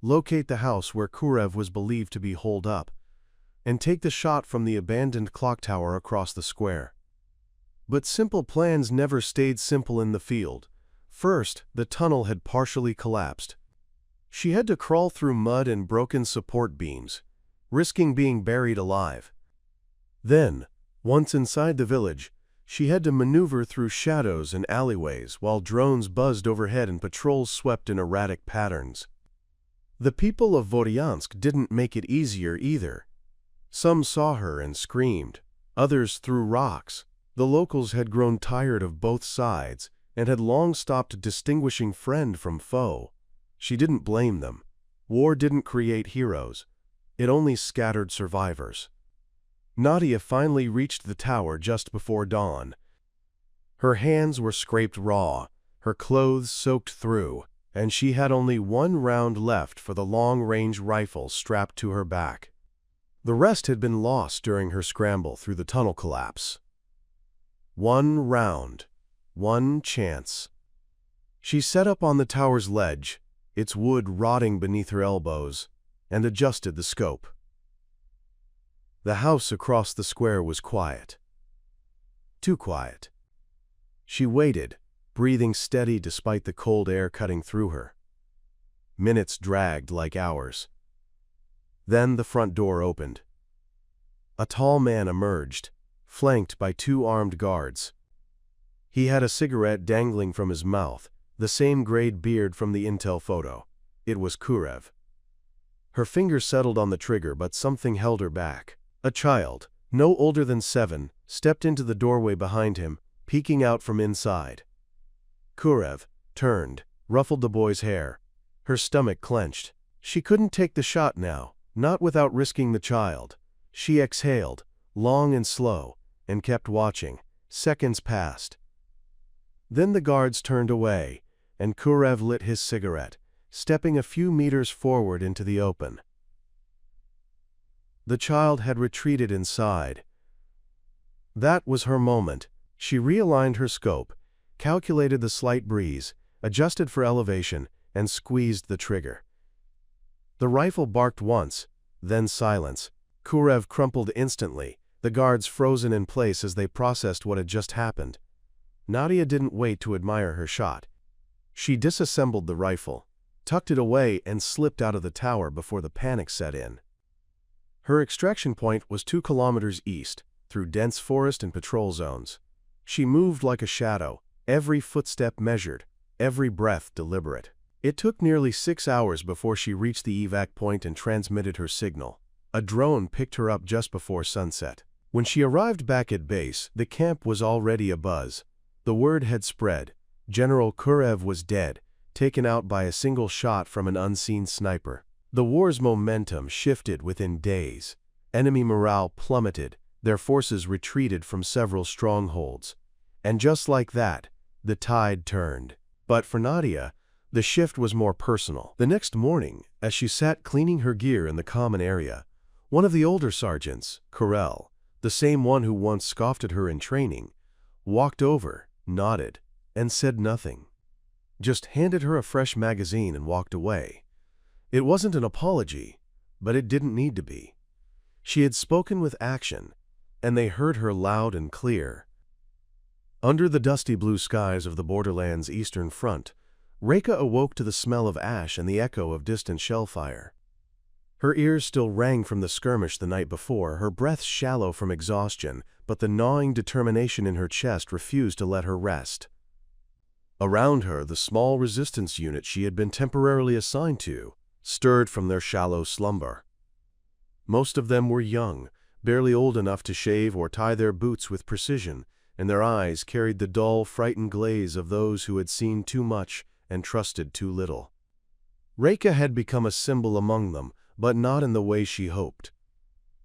locate the house where Kurev was believed to be holed up, and take the shot from the abandoned clock tower across the square. But simple plans never stayed simple in the field. First, the tunnel had partially collapsed. She had to crawl through mud and broken support beams, risking being buried alive. Then, once inside the village, she had to maneuver through shadows and alleyways while drones buzzed overhead and patrols swept in erratic patterns. The people of Voryansk didn't make it easier either. Some saw her and screamed, others threw rocks. The locals had grown tired of both sides and had long stopped distinguishing friend from foe. She didn't blame them. War didn't create heroes. It only scattered survivors. Nadia finally reached the tower just before dawn. Her hands were scraped raw, her clothes soaked through, and she had only 1 round left for the long-range rifle strapped to her back. The rest had been lost during her scramble through the tunnel collapse. 1 round, 1 chance. She set up on the tower's ledge, its wood rotting beneath her elbows, and adjusted the scope. The house across the square was quiet. Too quiet. She waited, breathing steady despite the cold air cutting through her. Minutes dragged like hours. Then the front door opened. A tall man emerged, flanked by 2 armed guards. He had a cigarette dangling from his mouth, the same grayed beard from the intel photo. It was Kurev. Her fingers settled on the trigger, but something held her back. A child, no older than 7, stepped into the doorway behind him, peeking out from inside. Kurev turned, ruffled the boy's hair. Her stomach clenched. She couldn't take the shot now, not without risking the child. She exhaled, long and slow, and kept watching. Seconds passed. Then the guards turned away, and Kurev lit his cigarette, stepping a few meters forward into the open. The child had retreated inside. That was her moment. She realigned her scope, calculated the slight breeze, adjusted for elevation, and squeezed the trigger. The rifle barked once, then silence. Kurev crumpled instantly, the guards frozen in place as they processed what had just happened. Nadia didn't wait to admire her shot. She disassembled the rifle, tucked it away, and slipped out of the tower before the panic set in. Her extraction point was 2 kilometers east, through dense forest and patrol zones. She moved like a shadow, every footstep measured, every breath deliberate. It took nearly 6 hours before she reached the evac point and transmitted her signal. A drone picked her up just before sunset. When she arrived back at base, the camp was already abuzz. The word had spread. General Kurev was dead, taken out by a single shot from an unseen sniper. The war's momentum shifted within days. Enemy morale plummeted, their forces retreated from several strongholds. And just like that, the tide turned. But for Nadia, the shift was more personal. The next morning, as she sat cleaning her gear in the common area, one of the older sergeants, Karel, the same one who once scoffed at her in training, walked over, nodded, and said nothing. Just handed her a fresh magazine and walked away. It wasn't an apology, but it didn't need to be. She had spoken with action, and they heard her loud and clear. Under the dusty blue skies of the borderland's eastern front, Reka awoke to the smell of ash and the echo of distant shellfire. Her ears still rang from the skirmish the night before, her breath shallow from exhaustion, but the gnawing determination in her chest refused to let her rest. Around her, the small resistance unit she had been temporarily assigned to stirred from their shallow slumber. Most of them were young, barely old enough to shave or tie their boots with precision, and their eyes carried the dull, frightened glaze of those who had seen too much and trusted too little. Reka had become a symbol among them, but not in the way she hoped.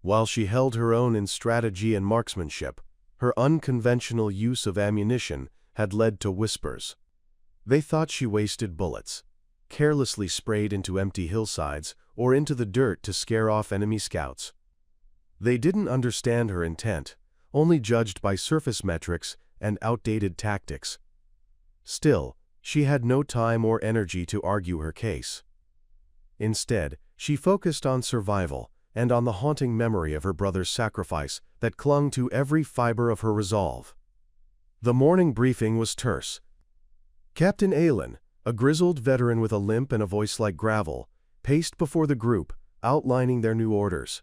While she held her own in strategy and marksmanship, her unconventional use of ammunition had led to whispers. They thought she wasted bullets, carelessly sprayed into empty hillsides or into the dirt to scare off enemy scouts. They didn't understand her intent, only judged by surface metrics and outdated tactics. Still, she had no time or energy to argue her case. Instead, she focused on survival and on the haunting memory of her brother's sacrifice that clung to every fiber of her resolve. The morning briefing was terse. Captain Aylin, a grizzled veteran with a limp and a voice like gravel, paced before the group, outlining their new orders.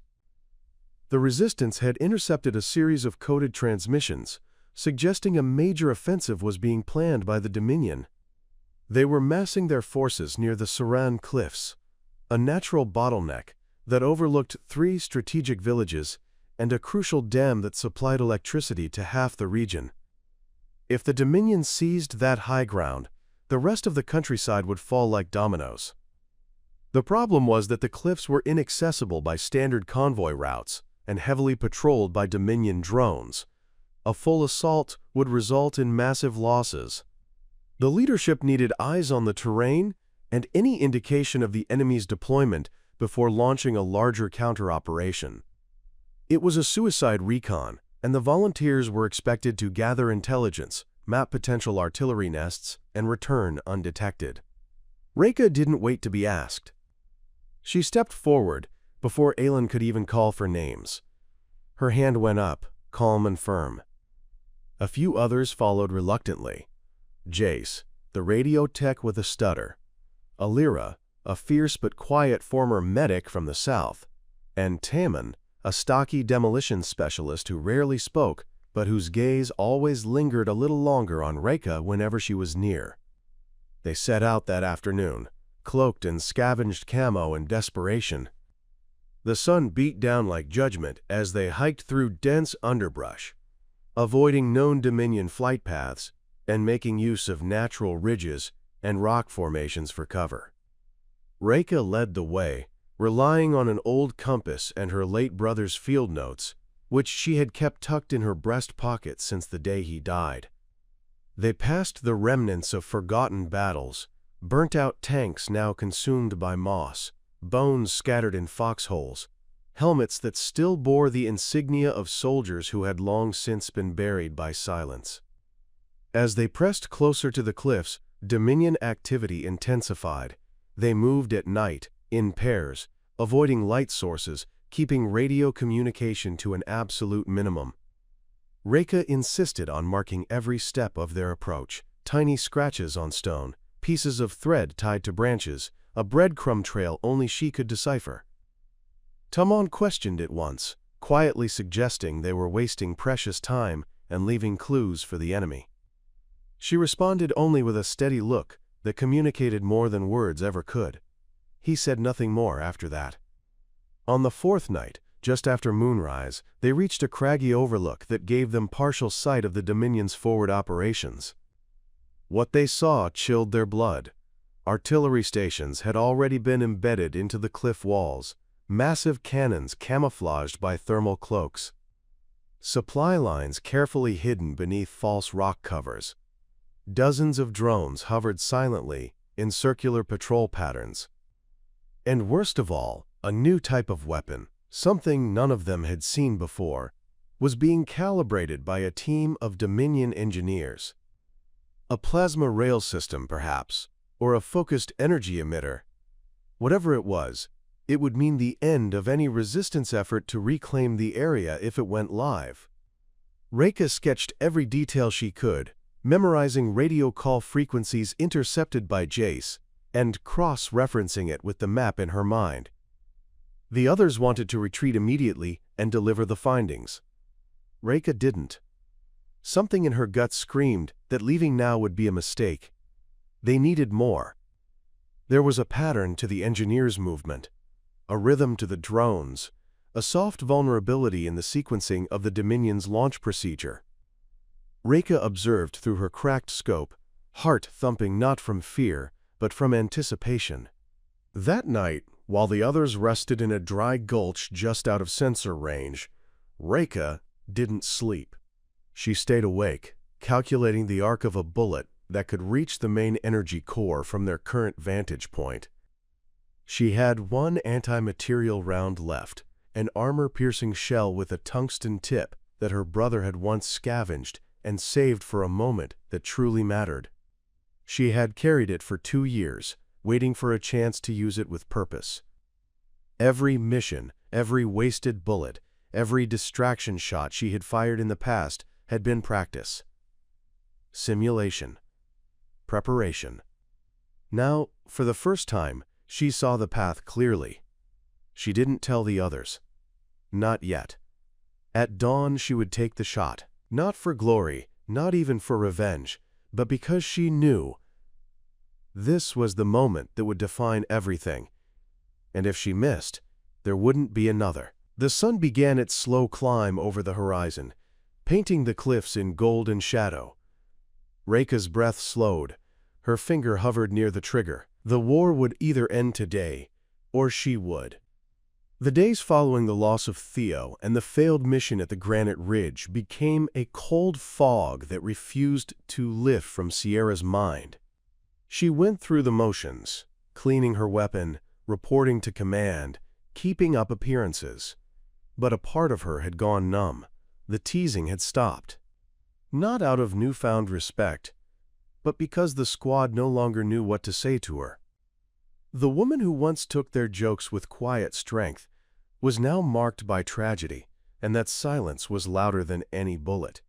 The resistance had intercepted a series of coded transmissions, suggesting a major offensive was being planned by the Dominion. They were massing their forces near the Saran Cliffs, a natural bottleneck that overlooked 3 strategic villages and a crucial dam that supplied electricity to half the region. If the Dominion seized that high ground, the rest of the countryside would fall like dominoes. The problem was that the cliffs were inaccessible by standard convoy routes and heavily patrolled by Dominion drones. A full assault would result in massive losses. The leadership needed eyes on the terrain and any indication of the enemy's deployment before launching a larger counter-operation. It was a suicide recon, and the volunteers were expected to gather intelligence, map potential artillery nests, and return undetected. Reka didn't wait to be asked. She stepped forward before Aelin could even call for names. Her hand went up, calm and firm. A few others followed reluctantly. Jace, the radio tech with a stutter. Alira, a fierce but quiet former medic from the south. And Tamon, a stocky demolition specialist who rarely spoke, but whose gaze always lingered a little longer on Reka whenever she was near. They set out that afternoon, cloaked in scavenged camo and desperation. The sun beat down like judgment as they hiked through dense underbrush, avoiding known Dominion flight paths and making use of natural ridges and rock formations for cover. Reka led the way, relying on an old compass and her late brother's field notes, which she had kept tucked in her breast pocket since the day he died. They passed the remnants of forgotten battles, burnt-out tanks now consumed by moss, bones scattered in foxholes, helmets that still bore the insignia of soldiers who had long since been buried by silence. As they pressed closer to the cliffs, Dominion activity intensified. They moved at night, in pairs, avoiding light sources, keeping radio communication to an absolute minimum. Reka insisted on marking every step of their approach, tiny scratches on stone, pieces of thread tied to branches, a breadcrumb trail only she could decipher. Tamon questioned it once, quietly suggesting they were wasting precious time and leaving clues for the enemy. She responded only with a steady look that communicated more than words ever could. He said nothing more after that. On the fourth night, just after moonrise, they reached a craggy overlook that gave them partial sight of the Dominion's forward operations. What they saw chilled their blood. Artillery stations had already been embedded into the cliff walls, massive cannons camouflaged by thermal cloaks. Supply lines carefully hidden beneath false rock covers. Dozens of drones hovered silently in circular patrol patterns. And worst of all, a new type of weapon, something none of them had seen before, was being calibrated by a team of Dominion engineers. A plasma rail system, perhaps, or a focused energy emitter. Whatever it was, it would mean the end of any resistance effort to reclaim the area if it went live. Reka sketched every detail she could, memorizing radio call frequencies intercepted by Jace, and cross-referencing it with the map in her mind. The others wanted to retreat immediately and deliver the findings. Reka didn't. Something in her gut screamed that leaving now would be a mistake. They needed more. There was a pattern to the engineers' movement, a rhythm to the drones, a soft vulnerability in the sequencing of the Dominion's launch procedure. Reka observed through her cracked scope, heart thumping not from fear, but from anticipation. That night, while the others rested in a dry gulch just out of sensor range, Reka didn't sleep. She stayed awake, calculating the arc of a bullet that could reach the main energy core from their current vantage point. She had one anti-material round left, an armor-piercing shell with a tungsten tip that her brother had once scavenged and saved for a moment that truly mattered. She had carried it for 2 years, waiting for a chance to use it with purpose. Every mission, every wasted bullet, every distraction shot she had fired in the past had been practice. Simulation. Preparation. Now, for the first time, she saw the path clearly. She didn't tell the others. Not yet. At dawn she would take the shot, not for glory, not even for revenge, but because she knew this was the moment that would define everything. And if she missed, there wouldn't be another. The sun began its slow climb over the horizon, painting the cliffs in golden shadow. Reka's breath slowed. Her finger hovered near the trigger. The war would either end today, or she would. The days following the loss of Theo and the failed mission at the Granite Ridge became a cold fog that refused to lift from Sierra's mind. She went through the motions, cleaning her weapon, reporting to command, keeping up appearances. But a part of her had gone numb. The teasing had stopped. Not out of newfound respect, but because the squad no longer knew what to say to her. The woman who once took their jokes with quiet strength was now marked by tragedy, and that silence was louder than any bullet.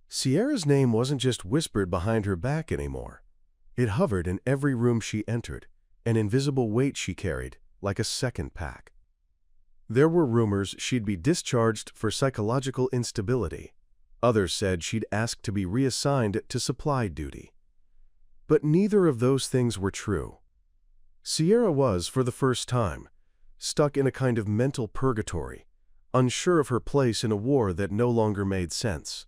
Sierra's name wasn't just whispered behind her back anymore. It hovered in every room she entered, an invisible weight she carried, like a second pack. There were rumors she'd be discharged for psychological instability. Others said she'd asked to be reassigned to supply duty. But neither of those things were true. Sierra was, for the first time, stuck in a kind of mental purgatory, unsure of her place in a war that no longer made sense.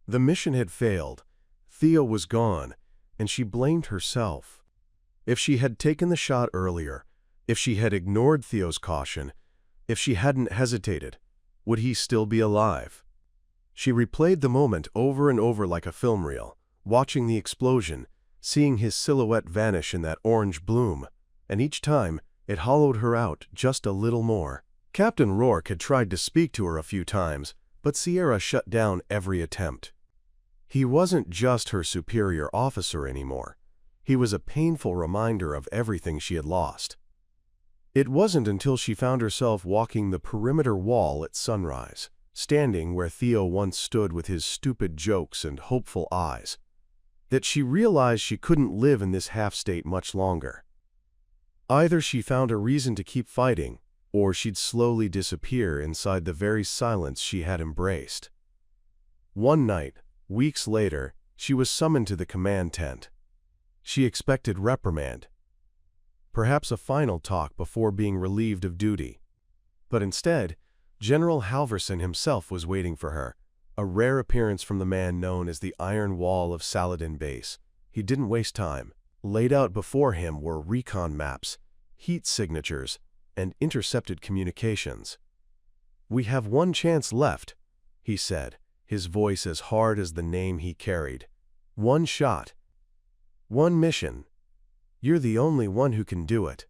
The mission had failed, Theo was gone, and she blamed herself. If she had taken the shot earlier, if she had ignored Theo's caution, if she hadn't hesitated, would he still be alive? She replayed the moment over and over like a film reel, watching the explosion, seeing his silhouette vanish in that orange bloom, and each time it hollowed her out just a little more. Captain Rourke had tried to speak to her a few times, but Sierra shut down every attempt. He wasn't just her superior officer anymore. He was a painful reminder of everything she had lost. It wasn't until she found herself walking the perimeter wall at sunrise, standing where Theo once stood with his stupid jokes and hopeful eyes, that she realized she couldn't live in this half-state much longer. Either she found a reason to keep fighting, or she'd slowly disappear inside the very silence she had embraced. One night, weeks later, she was summoned to the command tent. She expected reprimand, perhaps a final talk before being relieved of duty. But instead, General Halverson himself was waiting for her, a rare appearance from the man known as the Iron Wall of Saladin Base. He didn't waste time. Laid out before him were recon maps, heat signatures, and intercepted communications. "We have one chance left," he said, his voice as hard as the name he carried. "One shot. One mission. You're the only one who can do it."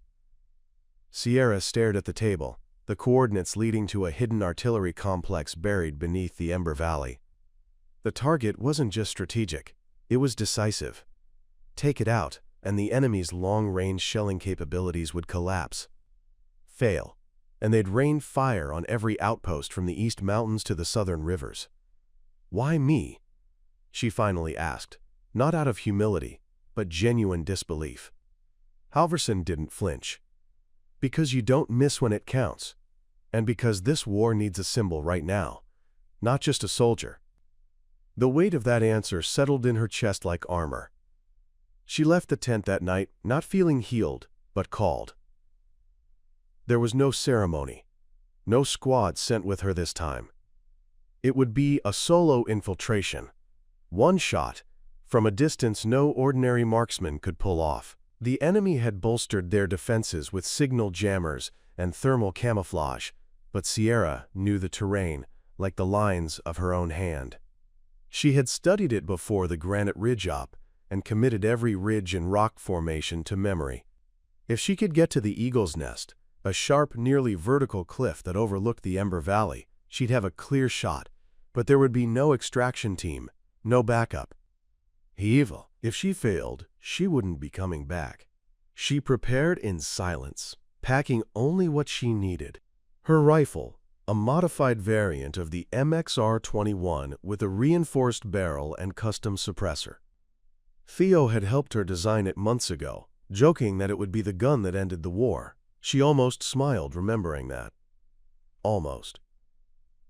Sierra stared at the table, the coordinates leading to a hidden artillery complex buried beneath the Ember Valley. The target wasn't just strategic, it was decisive. Take it out, and the enemy's long-range shelling capabilities would collapse. Fail, and they'd rain fire on every outpost from the East Mountains to the southern rivers. "Why me?" she finally asked, not out of humility, but genuine disbelief. Halverson didn't flinch. "Because you don't miss when it counts, and because this war needs a symbol right now, not just a soldier." The weight of that answer settled in her chest like armor. She left the tent that night, not feeling healed, but called. There was no ceremony, no squad sent with her this time. It would be a solo infiltration, one shot, from a distance no ordinary marksman could pull off. The enemy had bolstered their defenses with signal jammers and thermal camouflage, but Sierra knew the terrain like the lines of her own hand. She had studied it before the Granite Ridge op and committed every ridge and rock formation to memory. If she could get to the Eagle's Nest, a sharp, nearly vertical cliff that overlooked the Ember Valley, she'd have a clear shot, but there would be no extraction team, no backup. Evil. If she failed, she wouldn't be coming back. She prepared in silence, packing only what she needed. Her rifle, a modified variant of the MXR-21 with a reinforced barrel and custom suppressor. Theo had helped her design it months ago, joking that it would be the gun that ended the war. She almost smiled remembering that. Almost.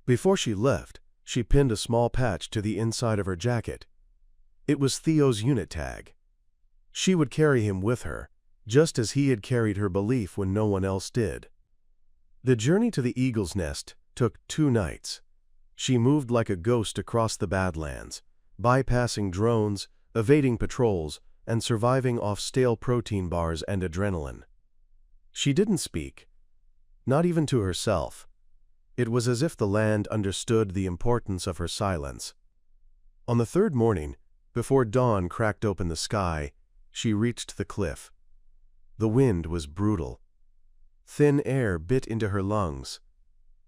Before she left, she pinned a small patch to the inside of her jacket. It was Theo's unit tag. She would carry him with her, just as he had carried her belief when no one else did. The journey to the Eagle's Nest took 2 nights. She moved like a ghost across the Badlands, bypassing drones, evading patrols, and surviving off stale protein bars and adrenaline. She didn't speak, not even to herself. It was as if the land understood the importance of her silence. On the 3rd morning, before dawn cracked open the sky, she reached the cliff. The wind was brutal. Thin air bit into her lungs.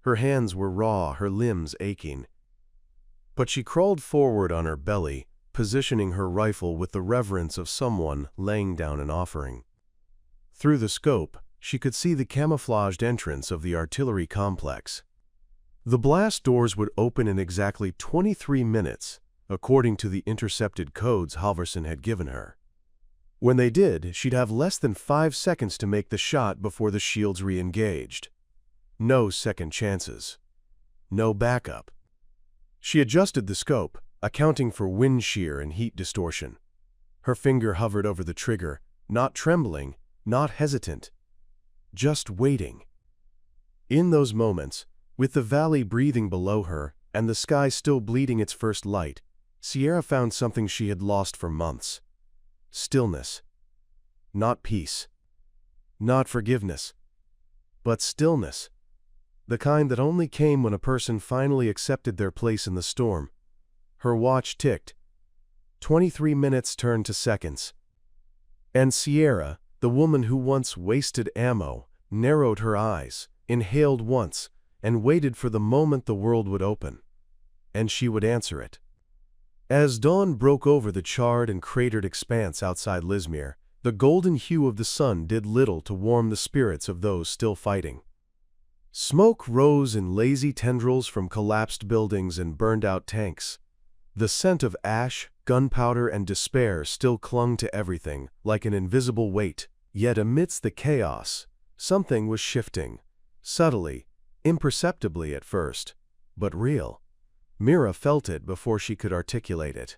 Her hands were raw, her limbs aching. But she crawled forward on her belly, positioning her rifle with the reverence of someone laying down an offering. Through the scope, she could see the camouflaged entrance of the artillery complex. The blast doors would open in exactly 23 minutes, according to the intercepted codes Halverson had given her. When they did, she'd have less than 5 seconds to make the shot before the shields re-engaged. No second chances. No backup. She adjusted the scope, accounting for wind shear and heat distortion. Her finger hovered over the trigger, not trembling, not hesitant, just waiting. In those moments, with the valley breathing below her and the sky still bleeding its first light, Sierra found something she had lost for months. Stillness. Not peace. Not forgiveness. But stillness. The kind that only came when a person finally accepted their place in the storm. Her watch ticked. 23 minutes turned to seconds. And Sierra, the woman who once wasted ammo, narrowed her eyes, inhaled once, and waited for the moment the world would open. And she would answer it. As dawn broke over the charred and cratered expanse outside Lizmir, the golden hue of the sun did little to warm the spirits of those still fighting. Smoke rose in lazy tendrils from collapsed buildings and burned-out tanks. The scent of ash, gunpowder, and despair still clung to everything, like an invisible weight. Yet amidst the chaos, something was shifting. Subtly, imperceptibly at first, but real. Mira felt it before she could articulate it.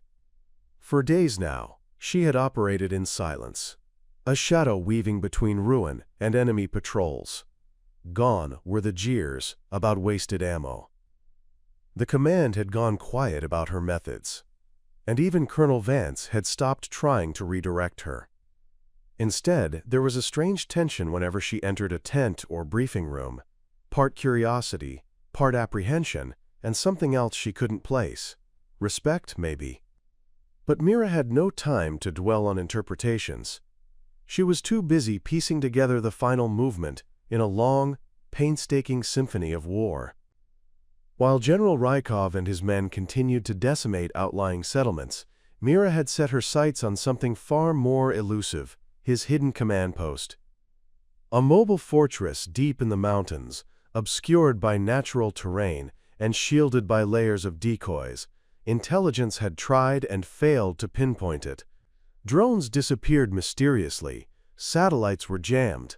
For days now, she had operated in silence, a shadow weaving between ruin and enemy patrols. Gone were the jeers about wasted ammo. The command had gone quiet about her methods, and even Colonel Vance had stopped trying to redirect her. Instead, there was a strange tension whenever she entered a tent or briefing room, part curiosity, part apprehension, and something else she couldn't place. Respect, maybe. But Mira had no time to dwell on interpretations. She was too busy piecing together the final movement in a long, painstaking symphony of war. While General Rykov and his men continued to decimate outlying settlements, Mira had set her sights on something far more elusive, his hidden command post. A mobile fortress deep in the mountains, obscured by natural terrain and shielded by layers of decoys, intelligence had tried and failed to pinpoint it. Drones disappeared mysteriously, satellites were jammed.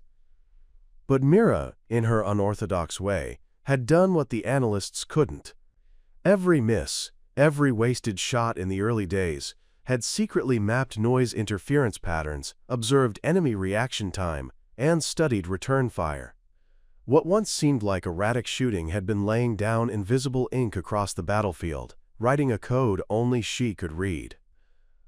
But Mira, in her unorthodox way, had done what the analysts couldn't. Every miss, every wasted shot in the early days, had secretly mapped noise interference patterns, observed enemy reaction time, and studied return fire. What once seemed like erratic shooting had been laying down invisible ink across the battlefield, writing a code only she could read.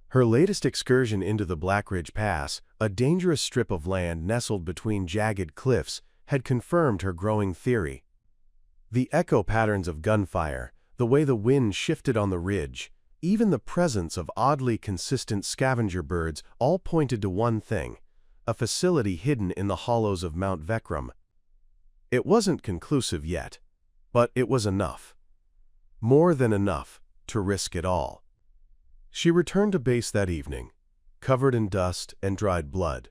Her latest excursion into the Black Ridge Pass, a dangerous strip of land nestled between jagged cliffs, had confirmed her growing theory. The echo patterns of gunfire, the way the wind shifted on the ridge, even the presence of oddly consistent scavenger birds all pointed to one thing: a facility hidden in the hollows of Mount Vekram. It wasn't conclusive yet, but it was enough. More than enough to risk it all. She returned to base that evening, covered in dust and dried blood,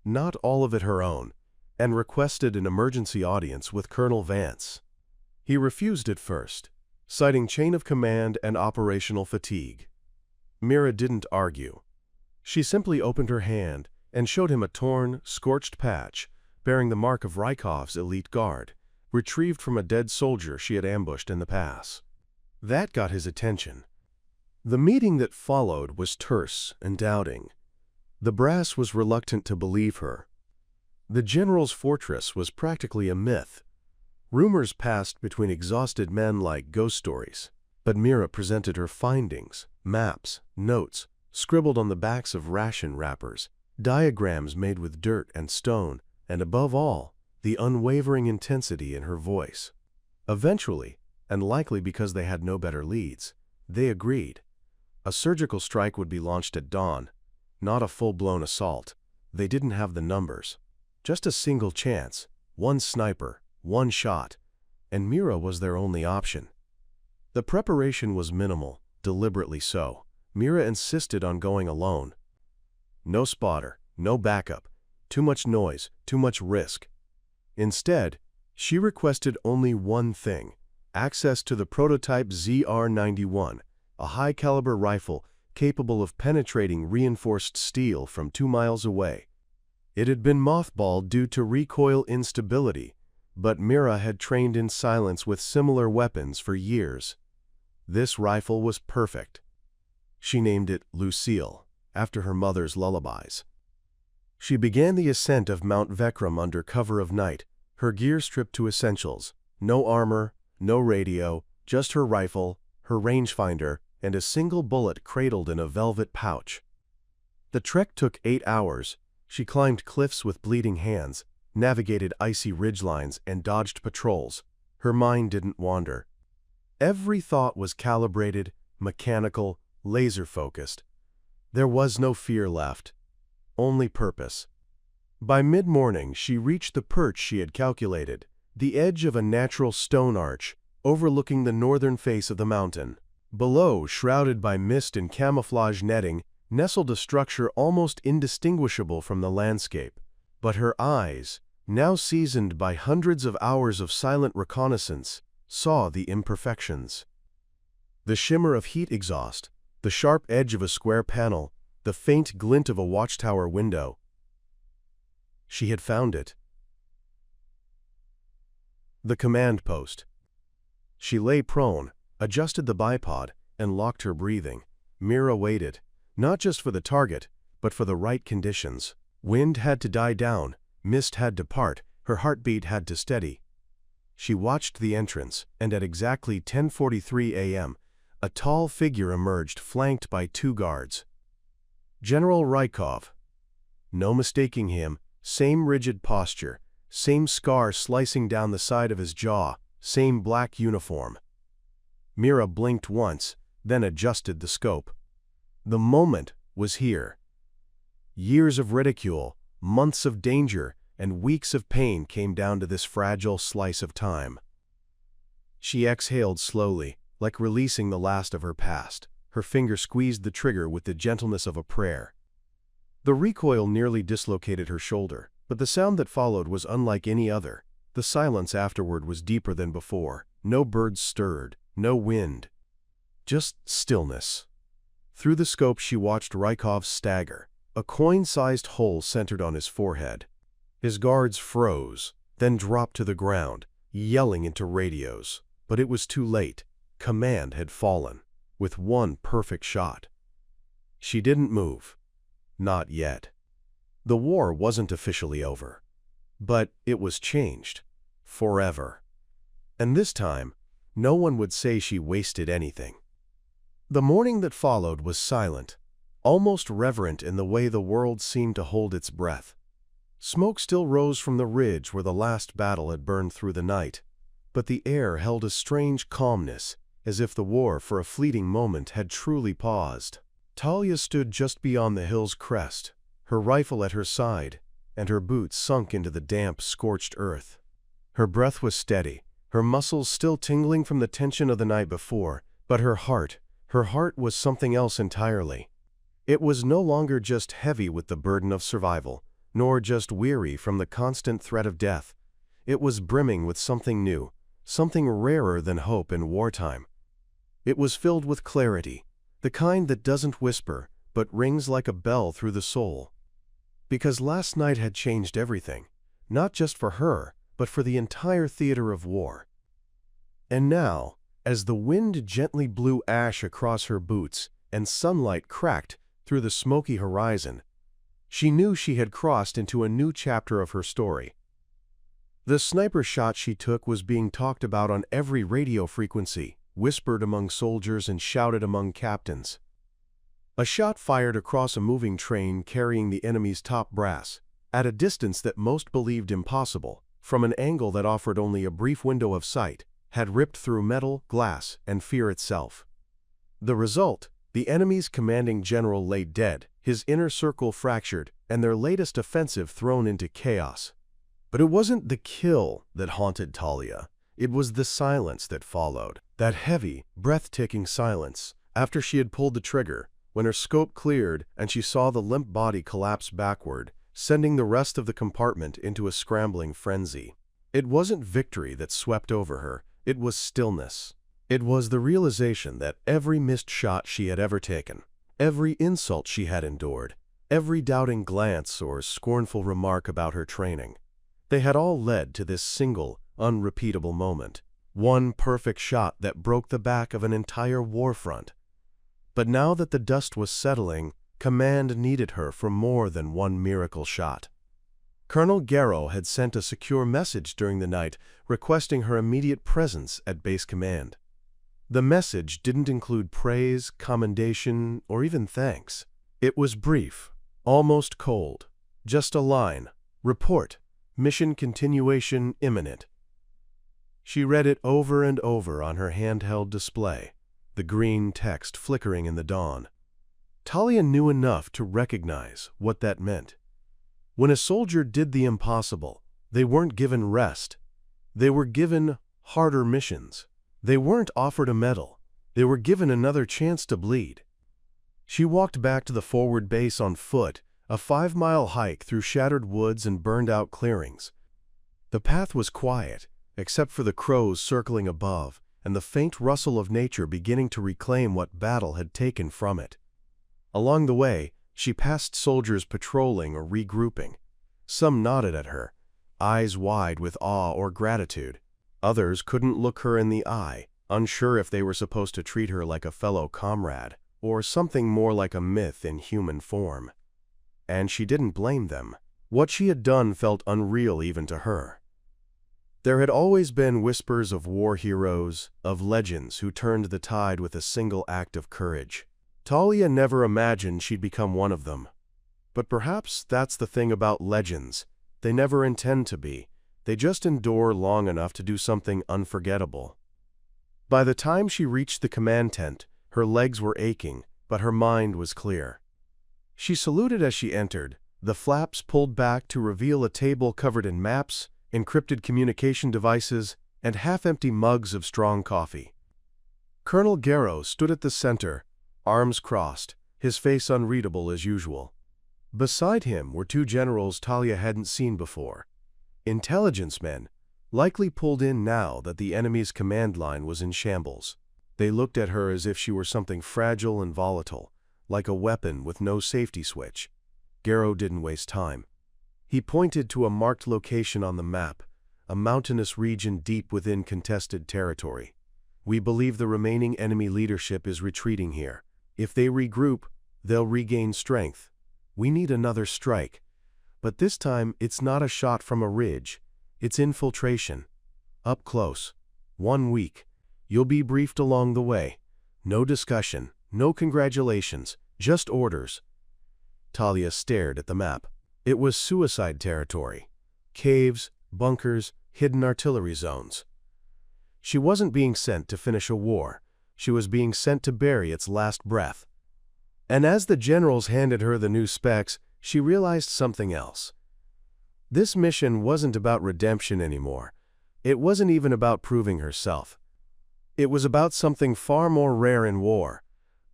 not all of it her own, and requested an emergency audience with Colonel Vance. He refused at first, citing chain of command and operational fatigue. Mira didn't argue. She simply opened her hand and showed him a torn, scorched patch bearing the mark of Rykov's elite guard, retrieved from a dead soldier she had ambushed in the pass. That got his attention. The meeting that followed was terse and doubting. The brass was reluctant to believe her. The general's fortress was practically a myth. Rumors passed between exhausted men like ghost stories, but Mira presented her findings, maps, notes, scribbled on the backs of ration wrappers, diagrams made with dirt and stone, and above all, the unwavering intensity in her voice. Eventually, and likely because they had no better leads, they agreed. A surgical strike would be launched at dawn, not a full-blown assault. They didn't have the numbers. Just a single chance, one sniper, one shot, and Mira was their only option. The preparation was minimal, deliberately so. Mira insisted on going alone. No spotter, no backup, too much noise, too much risk. Instead, she requested only one thing: access to the prototype ZR-91, a high-caliber rifle capable of penetrating reinforced steel from 2 miles away. It had been mothballed due to recoil instability, but Mira had trained in silence with similar weapons for years. This rifle was perfect. She named it Lucille, after her mother's lullabies. She began the ascent of Mount Vekram under cover of night, her gear stripped to essentials: no armor, no radio, just her rifle, her rangefinder, and a single bullet cradled in a velvet pouch. The trek took 8 hours. She climbed cliffs with bleeding hands, navigated icy ridgelines, and dodged patrols. Her mind didn't wander. Every thought was calibrated, mechanical, laser-focused. There was no fear left, only purpose. By mid-morning, she reached the perch she had calculated, the edge of a natural stone arch, overlooking the northern face of the mountain. Below, shrouded by mist and camouflage netting, nestled a structure almost indistinguishable from the landscape. But her eyes, now seasoned by hundreds of hours of silent reconnaissance, saw the imperfections. The shimmer of heat exhaust, the sharp edge of a square panel, the faint glint of a watchtower window. She had found it. The command post. She lay prone, adjusted the bipod, and locked her breathing. Mira waited, not just for the target, but for the right conditions. Wind had to die down, mist had to part, her heartbeat had to steady. She watched the entrance, and at exactly 10:43 a.m., a tall figure emerged, flanked by 2 guards. General Rykov. No mistaking him, same rigid posture, same scar slicing down the side of his jaw, same black uniform. Mira blinked once, then adjusted the scope. The moment was here. Years of ridicule, months of danger, and weeks of pain came down to this fragile slice of time. She exhaled slowly, like releasing the last of her past. Her finger squeezed the trigger with the gentleness of a prayer. The recoil nearly dislocated her shoulder, but the sound that followed was unlike any other. The silence afterward was deeper than before. No birds stirred, no wind. Just stillness. Through the scope she watched Rykov stagger, a coin-sized hole centered on his forehead. His guards froze, then dropped to the ground, yelling into radios. But it was too late. Command had fallen, with one perfect shot. She didn't move. Not yet. The war wasn't officially over. But it was changed. Forever. And this time, no one would say she wasted anything. The morning that followed was silent, almost reverent in the way the world seemed to hold its breath. Smoke still rose from the ridge where the last battle had burned through the night, but the air held a strange calmness, as if the war for a fleeting moment had truly paused. Talia stood just beyond the hill's crest, her rifle at her side, and her boots sunk into the damp, scorched earth. Her breath was steady, her muscles still tingling from the tension of the night before, but her heart was something else entirely. It was no longer just heavy with the burden of survival, nor just weary from the constant threat of death. It was brimming with something new, something rarer than hope in wartime. It was filled with clarity, the kind that doesn't whisper, but rings like a bell through the soul. Because last night had changed everything, not just for her, but for the entire theater of war. And now, as the wind gently blew ash across her boots and sunlight cracked through the smoky horizon, she knew she had crossed into a new chapter of her story. The sniper shot she took was being talked about on every radio frequency, whispered among soldiers and shouted among captains. A shot fired across a moving train carrying the enemy's top brass, at a distance that most believed impossible, from an angle that offered only a brief window of sight, had ripped through metal, glass, and fear itself. The result: the enemy's commanding general lay dead, his inner circle fractured, and their latest offensive thrown into chaos. But it wasn't the kill that haunted Talia. It was the silence that followed. That heavy, breathtaking silence, after she had pulled the trigger, when her scope cleared and she saw the limp body collapse backward, sending the rest of the compartment into a scrambling frenzy. It wasn't victory that swept over her, it was stillness. It was the realization that every missed shot she had ever taken, every insult she had endured, every doubting glance or scornful remark about her training, they had all led to this single, unrepeatable moment. One perfect shot that broke the back of an entire war front. But now that the dust was settling, command needed her for more than one miracle shot. Colonel Garrow had sent a secure message during the night requesting her immediate presence at base command. The message didn't include praise, commendation, or even thanks. It was brief, almost cold. Just a line: report, mission continuation imminent. She read it over and over on her handheld display, the green text flickering in the dawn. Talia knew enough to recognize what that meant. When a soldier did the impossible, they weren't given rest. They were given harder missions. They weren't offered a medal. They were given another chance to bleed. She walked back to the forward base on foot, a 5-mile hike through shattered woods and burned-out clearings. The path was quiet, except for the crows circling above and the faint rustle of nature beginning to reclaim what battle had taken from it. Along the way, she passed soldiers patrolling or regrouping. Some nodded at her, eyes wide with awe or gratitude. Others couldn't look her in the eye, unsure if they were supposed to treat her like a fellow comrade or something more like a myth in human form. And she didn't blame them. What she had done felt unreal even to her. There had always been whispers of war heroes, of legends who turned the tide with a single act of courage. Talia never imagined she'd become one of them. But perhaps that's the thing about legends. They never intend to be. They just endure long enough to do something unforgettable. By the time she reached the command tent, her legs were aching, but her mind was clear. She saluted as she entered, the flaps pulled back to reveal a table covered in maps, encrypted communication devices, and half-empty mugs of strong coffee. Colonel Garrow stood at the center, arms crossed, his face unreadable as usual. Beside him were two generals Talia hadn't seen before. Intelligence men, likely pulled in now that the enemy's command line was in shambles. They looked at her as if she were something fragile and volatile, like a weapon with no safety switch. Garrow didn't waste time. He pointed to a marked location on the map, a mountainous region deep within contested territory. We believe the remaining enemy leadership is retreating here. If they regroup, they'll regain strength. We need another strike. But this time, it's not a shot from a ridge. It's infiltration. Up close. 1 week. You'll be briefed along the way. No discussion, no congratulations, just orders. Talia stared at the map. It was suicide territory. Caves, bunkers, hidden artillery zones. She wasn't being sent to finish a war. She was being sent to bury its last breath. And as the generals handed her the new specs, she realized something else. This mission wasn't about redemption anymore. It wasn't even about proving herself. It was about something far more rare in war.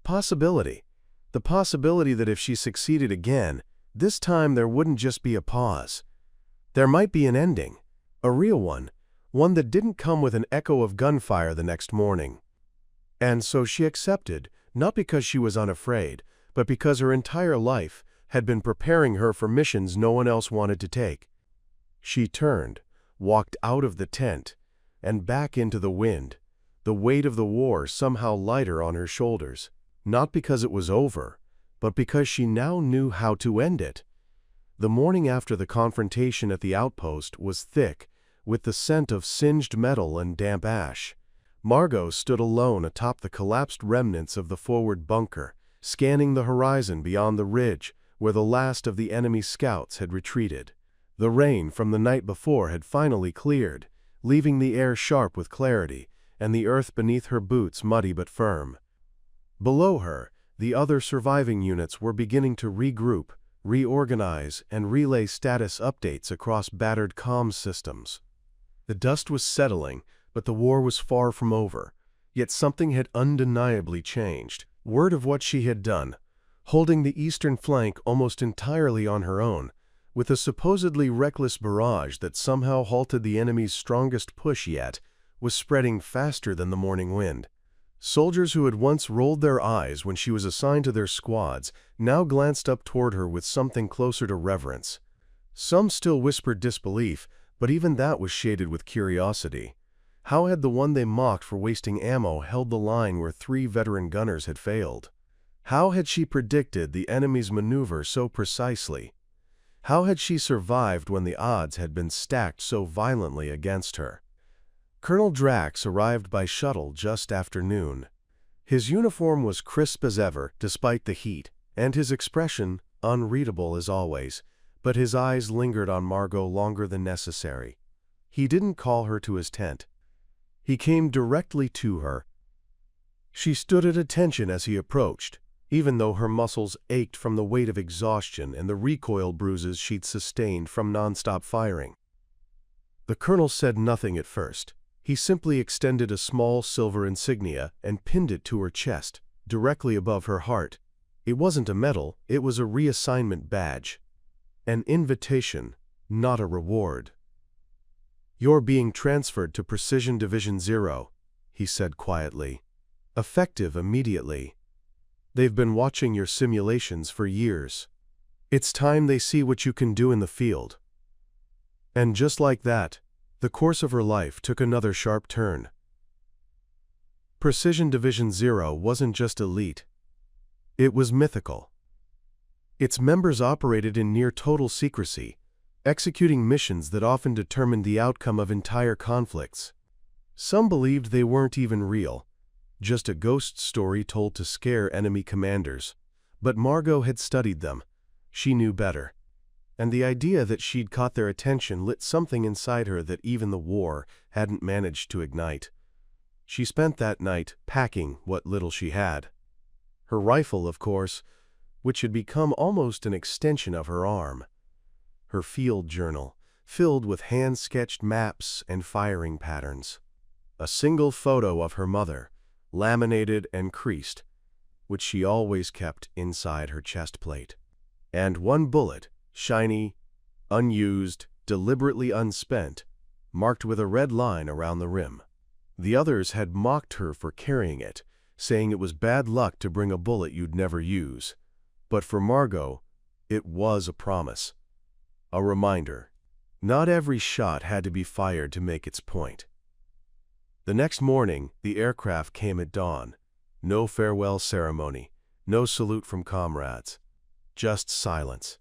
Possibility. The possibility that if she succeeded again, this time there wouldn't just be a pause. There might be an ending. A real one. One that didn't come with an echo of gunfire the next morning. And so she accepted, not because she was unafraid, but because her entire life had been preparing her for missions no one else wanted to take. She turned, walked out of the tent, and back into the wind, the weight of the war somehow lighter on her shoulders, not because it was over, but because she now knew how to end it. The morning after the confrontation at the outpost was thick, with the scent of singed metal and damp ash. Margot stood alone atop the collapsed remnants of the forward bunker, scanning the horizon beyond the ridge where the last of the enemy scouts had retreated. The rain from the night before had finally cleared, leaving the air sharp with clarity and the earth beneath her boots muddy but firm. Below her, the other surviving units were beginning to regroup, reorganize, and relay status updates across battered comms systems. The dust was settling, but the war was far from over. Yet something had undeniably changed. Word of what she had done, holding the eastern flank almost entirely on her own, with a supposedly reckless barrage that somehow halted the enemy's strongest push yet, was spreading faster than the morning wind. Soldiers who had once rolled their eyes when she was assigned to their squads now glanced up toward her with something closer to reverence. Some still whispered disbelief, but even that was shaded with curiosity. How had the one they mocked for wasting ammo held the line where 3 veteran gunners had failed? How had she predicted the enemy's maneuver so precisely? How had she survived when the odds had been stacked so violently against her? Colonel Drax arrived by shuttle just after noon. His uniform was crisp as ever, despite the heat, and his expression unreadable as always, but his eyes lingered on Margot longer than necessary. He didn't call her to his tent. He came directly to her. She stood at attention as he approached, even though her muscles ached from the weight of exhaustion and the recoil bruises she'd sustained from nonstop firing. The colonel said nothing at first. He simply extended a small silver insignia and pinned it to her chest, directly above her heart. It wasn't a medal, it was a reassignment badge. An invitation, not a reward. "You're being transferred to Precision Division 0, he said quietly. "Effective immediately. They've been watching your simulations for years. It's time they see what you can do in the field." And just like that, the course of her life took another sharp turn. Precision Division 0 wasn't just elite. It was mythical. Its members operated in near-total secrecy, executing missions that often determined the outcome of entire conflicts. Some believed they weren't even real, just a ghost story told to scare enemy commanders. But Margot had studied them. She knew better. And the idea that she'd caught their attention lit something inside her that even the war hadn't managed to ignite. She spent that night packing what little she had. Her rifle, of course, which had become almost an extension of her arm. Her field journal, filled with hand-sketched maps and firing patterns. A single photo of her mother, laminated and creased, which she always kept inside her chest plate. And one bullet, shiny, unused, deliberately unspent, marked with a red line around the rim. The others had mocked her for carrying it, saying it was bad luck to bring a bullet you'd never use. But for Margot, it was a promise. A reminder. Not every shot had to be fired to make its point. The next morning, the aircraft came at dawn. No farewell ceremony, no salute from comrades. Just silence,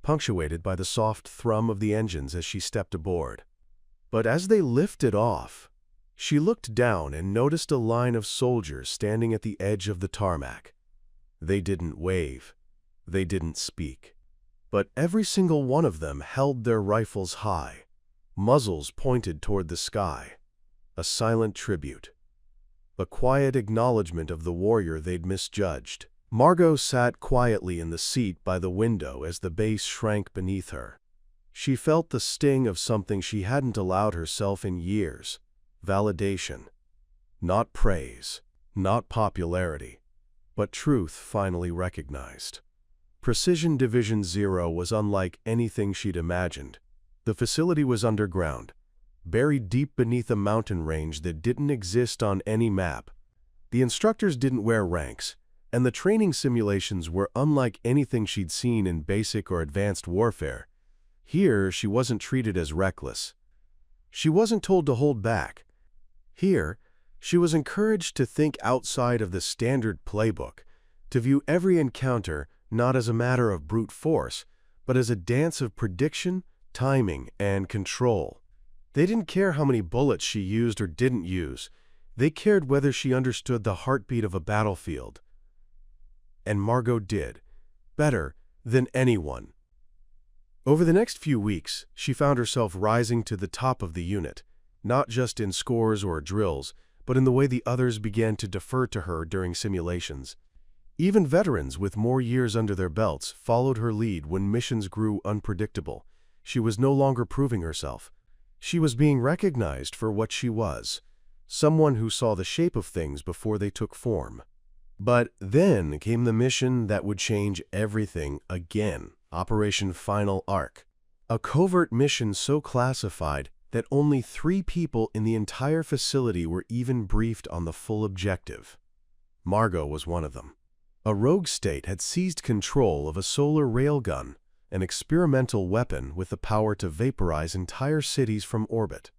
punctuated by the soft thrum of the engines as she stepped aboard. But as they lifted off, she looked down and noticed a line of soldiers standing at the edge of the tarmac. They didn't wave. They didn't speak. But every single one of them held their rifles high, muzzles pointed toward the sky. A silent tribute. A quiet acknowledgement of the warrior they'd misjudged. Margot sat quietly in the seat by the window as the base shrank beneath her. She felt the sting of something she hadn't allowed herself in years. Validation. Not praise, not popularity, but truth finally recognized. Precision Division 0 was unlike anything she'd imagined. The facility was underground, buried deep beneath a mountain range that didn't exist on any map. The instructors didn't wear ranks, and the training simulations were unlike anything she'd seen in basic or advanced warfare. Here, she wasn't treated as reckless. She wasn't told to hold back. Here, she was encouraged to think outside of the standard playbook, to view every encounter not as a matter of brute force, but as a dance of prediction, timing, and control. They didn't care how many bullets she used or didn't use. They cared whether she understood the heartbeat of a battlefield. And Margot did, better than anyone. Over the next few weeks, she found herself rising to the top of the unit, not just in scores or drills, but in the way the others began to defer to her during simulations. Even veterans with more years under their belts followed her lead when missions grew unpredictable. She was no longer proving herself. She was being recognized for what she was, someone who saw the shape of things before they took form. But then came the mission that would change everything again. Operation Final Arc, a covert mission so classified that only 3 people in the entire facility were even briefed on the full objective. Margot was one of them. A rogue state had seized control of a solar railgun, an experimental weapon with the power to vaporize entire cities from orbit.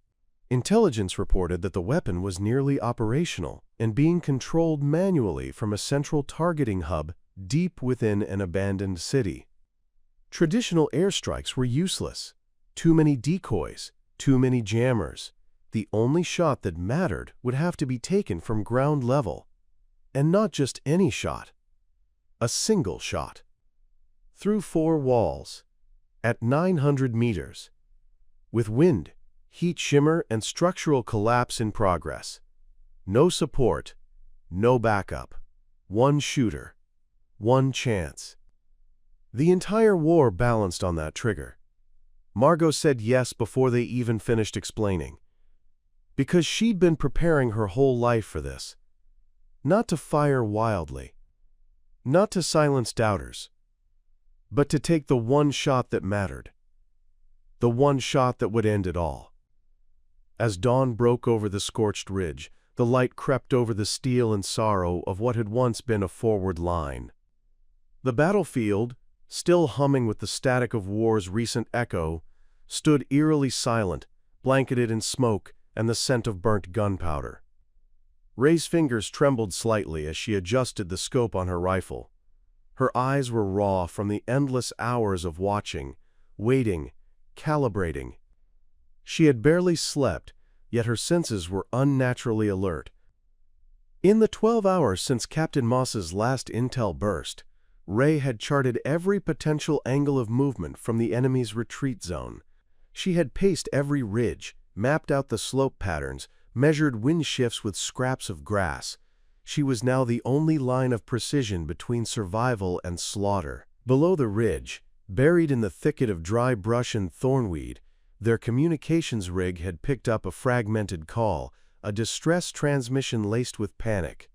Intelligence reported that the weapon was nearly operational and being controlled manually from a central targeting hub deep within an abandoned city. Traditional airstrikes were useless. Too many decoys, too many jammers. The only shot that mattered would have to be taken from ground level. And not just any shot. A single shot. Through 4 walls. At 900 meters. With wind, heat shimmer, and structural collapse in progress. No support, no backup. 1 shooter. 1 chance. The entire war balanced on that trigger. Margot said yes before they even finished explaining. Because she'd been preparing her whole life for this. Not to fire wildly. Not to silence doubters. But to take the one shot that mattered. The one shot that would end it all. As dawn broke over the scorched ridge, the light crept over the steel and sorrow of what had once been a forward line. The battlefield, still humming with the static of war's recent echo, stood eerily silent, blanketed in smoke and the scent of burnt gunpowder. Ray's fingers trembled slightly as she adjusted the scope on her rifle. Her eyes were raw from the endless hours of watching, waiting, calibrating. She had barely slept, yet her senses were unnaturally alert. In the 12 hours since Captain Moss's last intel burst, Ray had charted every potential angle of movement from the enemy's retreat zone. She had paced every ridge, mapped out the slope patterns, measured wind shifts with scraps of grass. She was now the only line of precision between survival and slaughter. Below the ridge, buried in the thicket of dry brush and thornweed, their communications rig had picked up a fragmented call, a distress transmission laced with panic.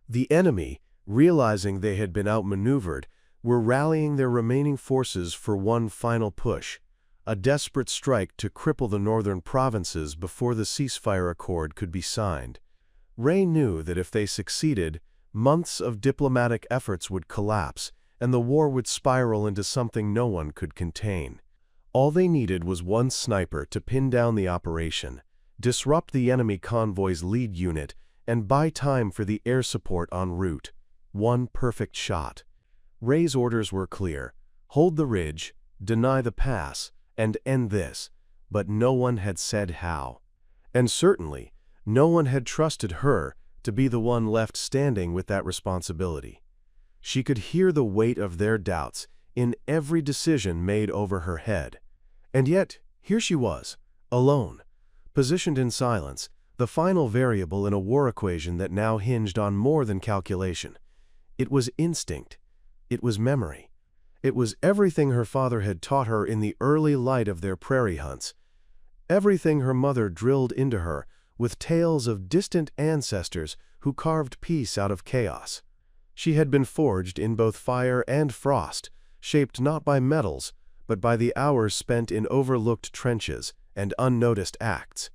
The enemy, realizing they had been outmaneuvered, were rallying their remaining forces for one final push, a desperate strike to cripple the northern provinces before the ceasefire accord could be signed. Ray knew that if they succeeded, months of diplomatic efforts would collapse, and the war would spiral into something no one could contain. All they needed was one sniper to pin down the operation, disrupt the enemy convoy's lead unit, and buy time for the air support en route. One perfect shot. Ray's orders were clear: hold the ridge, deny the pass, and end this. But no one had said how. And certainly, no one had trusted her to be the one left standing with that responsibility. She could hear the weight of their doubts in every decision made over her head. And yet, here she was, alone, positioned in silence, the final variable in a war equation that now hinged on more than calculation. It was instinct. It was memory. It was everything her father had taught her in the early light of their prairie hunts. Everything her mother drilled into her with tales of distant ancestors who carved peace out of chaos. She had been forged in both fire and frost, shaped not by metals, but by the hours spent in overlooked trenches and unnoticed acts.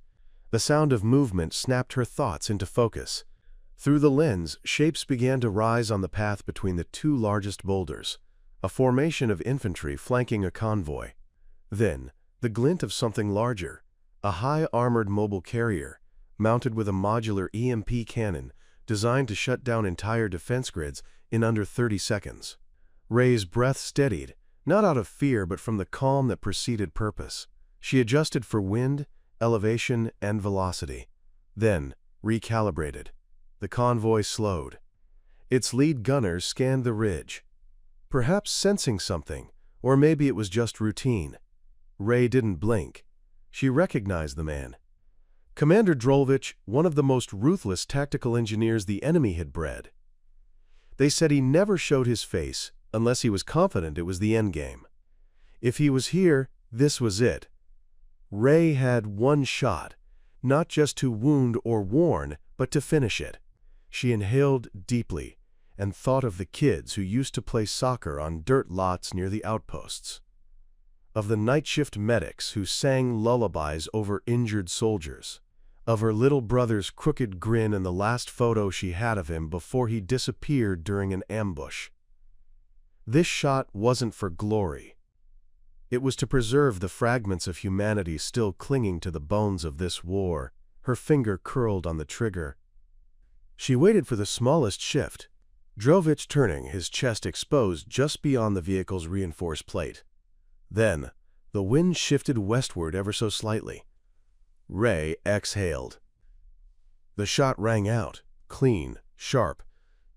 The sound of movement snapped her thoughts into focus. Through the lens, shapes began to rise on the path between the 2 largest boulders, a formation of infantry flanking a convoy. Then, the glint of something larger, a high-armored mobile carrier, mounted with a modular EMP cannon designed to shut down entire defense grids in under 30 seconds. Ray's breath steadied, not out of fear but from the calm that preceded purpose. She adjusted for wind, elevation, and velocity. Then, recalibrated. The convoy slowed. Its lead gunners scanned the ridge, perhaps sensing something, or maybe it was just routine. Ray didn't blink. She recognized the man. Commander Drolovich, one of the most ruthless tactical engineers the enemy had bred. They said he never showed his face unless he was confident it was the endgame. If he was here, this was it. Ray had one shot, not just to wound or warn, but to finish it. She inhaled deeply, and thought of the kids who used to play soccer on dirt lots near the outposts, of the night shift medics who sang lullabies over injured soldiers, of her little brother's crooked grin and the last photo she had of him before he disappeared during an ambush. This shot wasn't for glory. It was to preserve the fragments of humanity still clinging to the bones of this war. Her finger curled on the trigger. She waited for the smallest shift, Drovich turning, his chest exposed just beyond the vehicle's reinforced plate. Then, the wind shifted westward ever so slightly. Ray exhaled. The shot rang out, clean, sharp,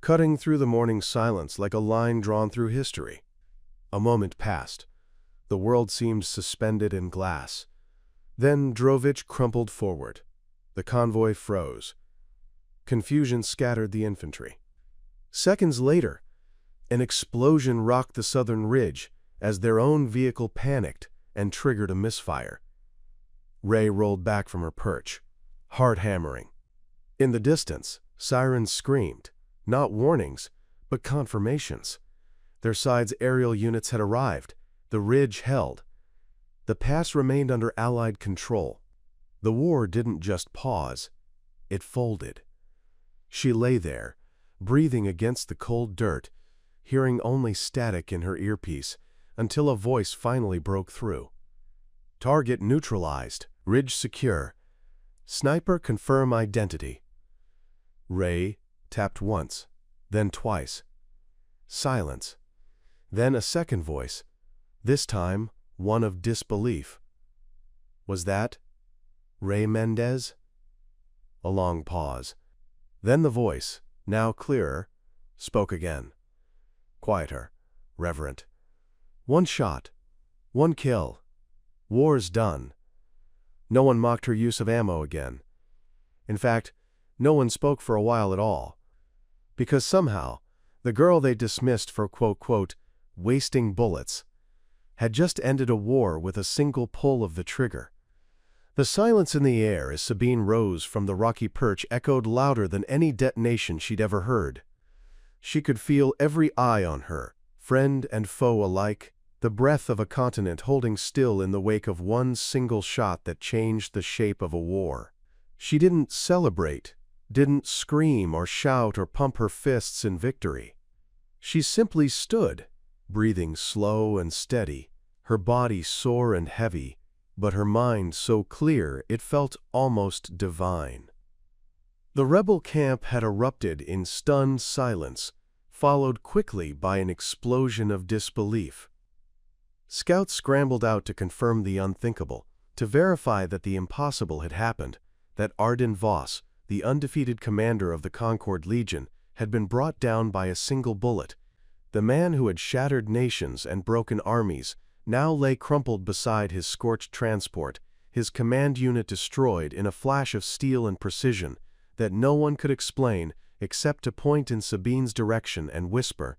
cutting through the morning silence like a line drawn through history. A moment passed. The world seemed suspended in glass. Then Drovich crumpled forward. The convoy froze. Confusion scattered the infantry. Seconds later, an explosion rocked the southern ridge as their own vehicle panicked and triggered a misfire. Ray rolled back from her perch, heart hammering. In the distance, sirens screamed, not warnings, but confirmations. Their side's aerial units had arrived. The ridge held. The pass remained under Allied control. The war didn't just pause, it folded. She lay there, breathing against the cold dirt, hearing only static in her earpiece, until a voice finally broke through. Target neutralized, ridge secure. Sniper confirm identity. Ray tapped once, then twice. Silence. Then a second voice, this time one of disbelief. Was that Ray Mendez? A long pause. Then the voice, now clearer, spoke again. Quieter, reverent. One shot, one kill. War's done. No one mocked her use of ammo again. In fact, no one spoke for a while at all. Because somehow, the girl they dismissed for quote, wasting bullets, had just ended a war with a single pull of the trigger. The silence in the air as Sabine rose from the rocky perch echoed louder than any detonation she'd ever heard. She could feel every eye on her, friend and foe alike, the breath of a continent holding still in the wake of one single shot that changed the shape of a war. She didn't celebrate, didn't scream or shout or pump her fists in victory. She simply stood, breathing slow and steady, her body sore and heavy, but her mind so clear it felt almost divine. The rebel camp had erupted in stunned silence, followed quickly by an explosion of disbelief. Scouts scrambled out to confirm the unthinkable, to verify that the impossible had happened, that Liana Voss, the undefeated commander of the Concord Legion, had been brought down by a single bullet. The man who had shattered nations and broken armies now lay crumpled beside his scorched transport, his command unit destroyed in a flash of steel and precision that no one could explain except to point in Sabine's direction and whisper,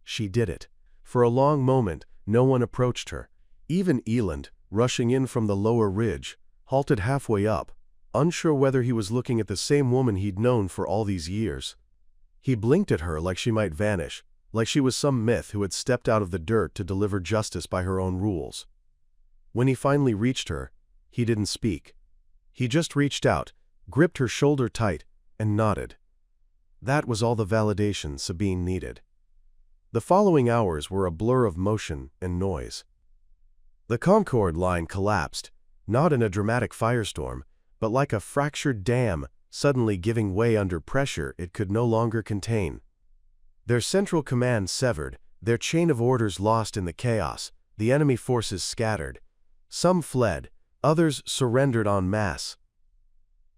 "She did it." For a long moment, no one approached her. Even Eland, rushing in from the lower ridge, halted halfway up, unsure whether he was looking at the same woman he'd known for all these years. He blinked at her like she might vanish, like she was some myth who had stepped out of the dirt to deliver justice by her own rules. When he finally reached her, he didn't speak. He just reached out, gripped her shoulder tight, and nodded. That was all the validation Sabine needed. The following hours were a blur of motion and noise. The Concord line collapsed, not in a dramatic firestorm, but like a fractured dam suddenly giving way under pressure it could no longer contain. Their central command severed, their chain of orders lost in the chaos, the enemy forces scattered. Some fled, others surrendered en masse.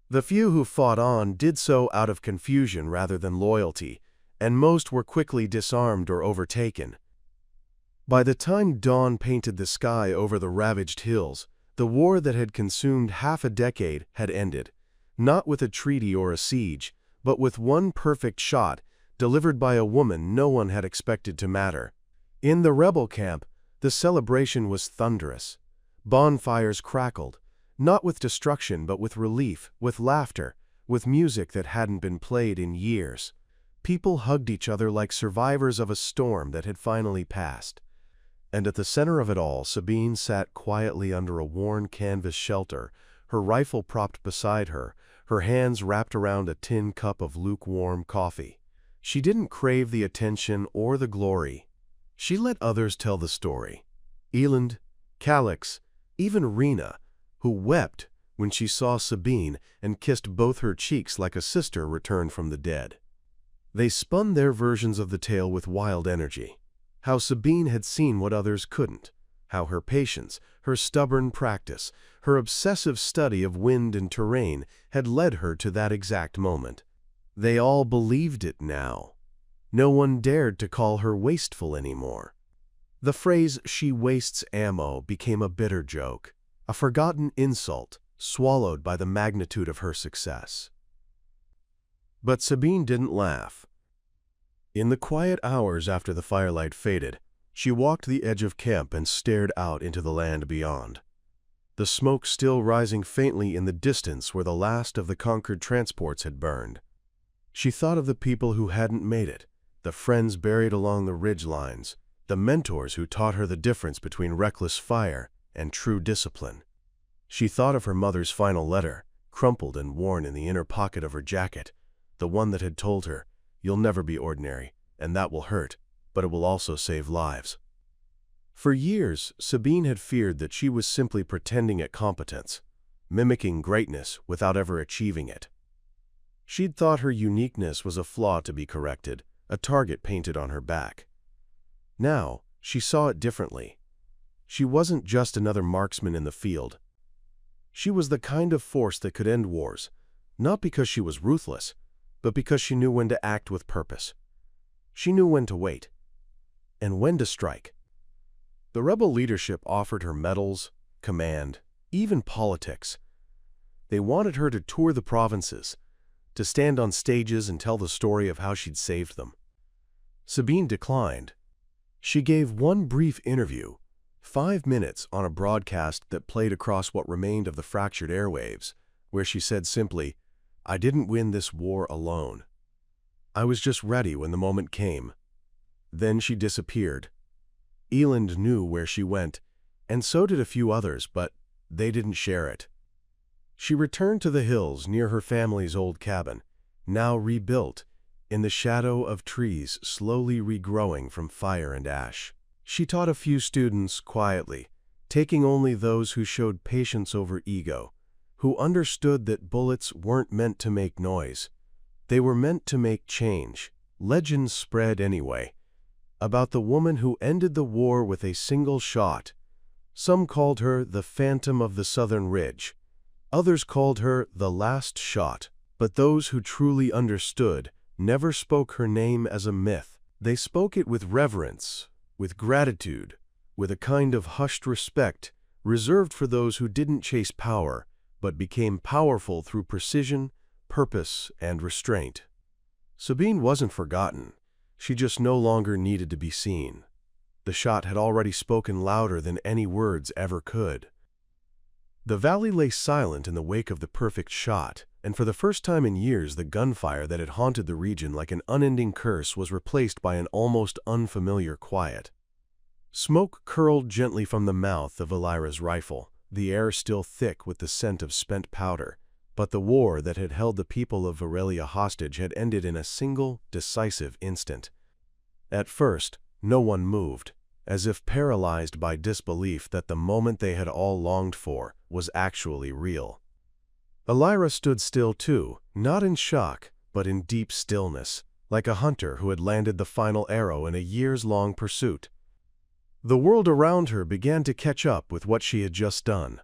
The few who fought on did so out of confusion rather than loyalty, and most were quickly disarmed or overtaken. By the time dawn painted the sky over the ravaged hills, the war that had consumed half a decade had ended, not with a treaty or a siege, but with one perfect shot delivered by a woman no one had expected to matter. In the rebel camp, the celebration was thunderous. Bonfires crackled, not with destruction but with relief, with laughter, with music that hadn't been played in years. People hugged each other like survivors of a storm that had finally passed. And at the center of it all, Sabine sat quietly under a worn canvas shelter, her rifle propped beside her, her hands wrapped around a tin cup of lukewarm coffee. She didn't crave the attention or the glory. She let others tell the story. Eland, Calix, even Rena, who wept when she saw Sabine and kissed both her cheeks like a sister returned from the dead. They spun their versions of the tale with wild energy. How Sabine had seen what others couldn't. How her patience, her stubborn practice, her obsessive study of wind and terrain had led her to that exact moment. They all believed it now. No one dared to call her wasteful anymore. The phrase, "she wastes ammo," became a bitter joke, a forgotten insult, swallowed by the magnitude of her success. But Sabine didn't laugh. In the quiet hours after the firelight faded, she walked the edge of camp and stared out into the land beyond. The smoke still rising faintly in the distance where the last of the conquered transports had burned. She thought of the people who hadn't made it, the friends buried along the ridge lines, the mentors who taught her the difference between reckless fire and true discipline. She thought of her mother's final letter, crumpled and worn in the inner pocket of her jacket, the one that had told her, "You'll never be ordinary, and that will hurt, but it will also save lives." For years, Sabine had feared that she was simply pretending at competence, mimicking greatness without ever achieving it. She'd thought her uniqueness was a flaw to be corrected, a target painted on her back. Now, she saw it differently. She wasn't just another marksman in the field. She was the kind of force that could end wars, not because she was ruthless, but because she knew when to act with purpose. She knew when to wait, and when to strike. The rebel leadership offered her medals, command, even politics. They wanted her to tour the provinces, to stand on stages and tell the story of how she'd saved them. Sabine declined. She gave one brief interview, 5 minutes on a broadcast that played across what remained of the fractured airwaves, where she said simply, "I didn't win this war alone. I was just ready when the moment came." Then she disappeared. Eland knew where she went, and so did a few others, but they didn't share it. She returned to the hills near her family's old cabin, now rebuilt, in the shadow of trees slowly regrowing from fire and ash. She taught a few students quietly, taking only those who showed patience over ego, who understood that bullets weren't meant to make noise. They were meant to make change. Legends spread anyway, about the woman who ended the war with a single shot. Some called her the Phantom of the Southern Ridge. Others called her the Last Shot. But those who truly understood never spoke her name as a myth. They spoke it with reverence, with gratitude, with a kind of hushed respect reserved for those who didn't chase power, but became powerful through precision, purpose, and restraint. Sabine wasn't forgotten. She just no longer needed to be seen. The shot had already spoken louder than any words ever could. The valley lay silent in the wake of the perfect shot, and for the first time in years the gunfire that had haunted the region like an unending curse was replaced by an almost unfamiliar quiet. Smoke curled gently from the mouth of Elira's rifle, the air still thick with the scent of spent powder, but the war that had held the people of Varelia hostage had ended in a single, decisive instant. At first, no one moved, as if paralyzed by disbelief that the moment they had all longed for was actually real. Elira stood still too, not in shock, but in deep stillness, like a hunter who had landed the final arrow in a years-long pursuit. The world around her began to catch up with what she had just done.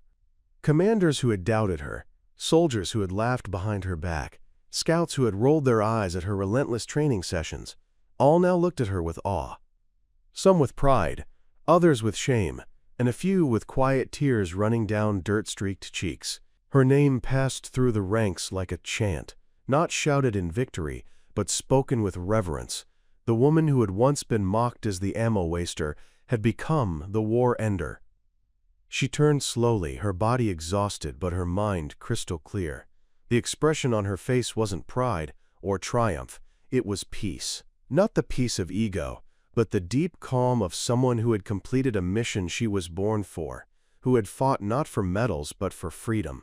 Commanders who had doubted her, soldiers who had laughed behind her back, scouts who had rolled their eyes at her relentless training sessions, all now looked at her with awe. Some with pride, others with shame, and a few with quiet tears running down dirt-streaked cheeks. Her name passed through the ranks like a chant, not shouted in victory, but spoken with reverence. The woman who had once been mocked as the ammo waster had become the war ender. She turned slowly, her body exhausted but her mind crystal clear. The expression on her face wasn't pride or triumph. It was peace. Not the peace of ego, but the deep calm of someone who had completed a mission she was born for, who had fought not for medals but for freedom.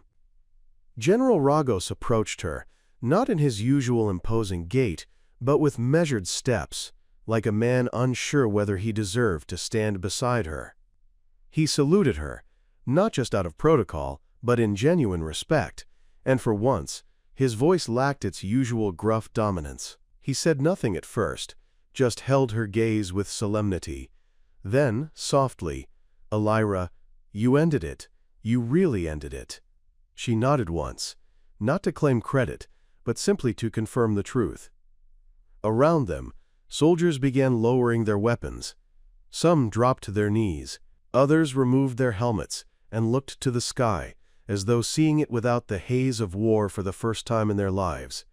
General Ragos approached her, not in his usual imposing gait, but with measured steps, like a man unsure whether he deserved to stand beside her. He saluted her, not just out of protocol, but in genuine respect, and for once, his voice lacked its usual gruff dominance. He said nothing at first, just held her gaze with solemnity. Then, softly, "Elira, you ended it. You really ended it." She nodded once, not to claim credit, but simply to confirm the truth. Around them, soldiers began lowering their weapons. Some dropped to their knees, others removed their helmets and looked to the sky, as though seeing it without the haze of war for the first time in their lives.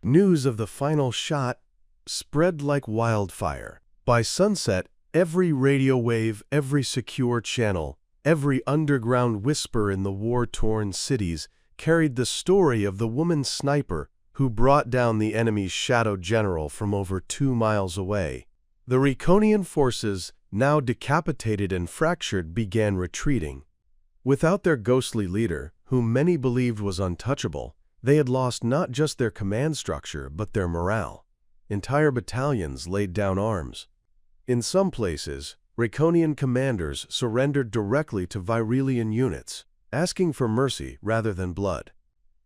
News of the final shot spread like wildfire. By sunset, every radio wave, every secure channel, every underground whisper in the war-torn cities carried the story of the woman sniper who brought down the enemy's shadow general from over 2 miles away. The Riconian forces, now decapitated and fractured, began retreating. Without their ghostly leader, whom many believed was untouchable, they had lost not just their command structure but their morale. Entire battalions laid down arms. In some places, Riconian commanders surrendered directly to Virelian units, asking for mercy rather than blood.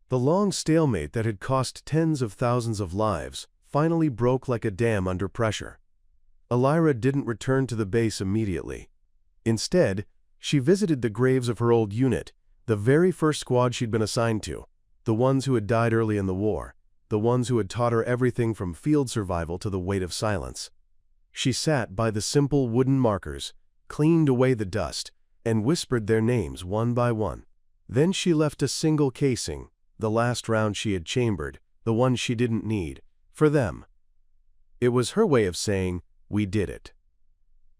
The long stalemate that had cost tens of thousands of lives finally broke like a dam under pressure. Elira didn't return to the base immediately. Instead, she visited the graves of her old unit, the very first squad she'd been assigned to, the ones who had died early in the war, the ones who had taught her everything from field survival to the weight of silence. She sat by the simple wooden markers, cleaned away the dust, and whispered their names one by one. Then she left a single casing, the last round she had chambered, the one she didn't need, for them. It was her way of saying, "We did it."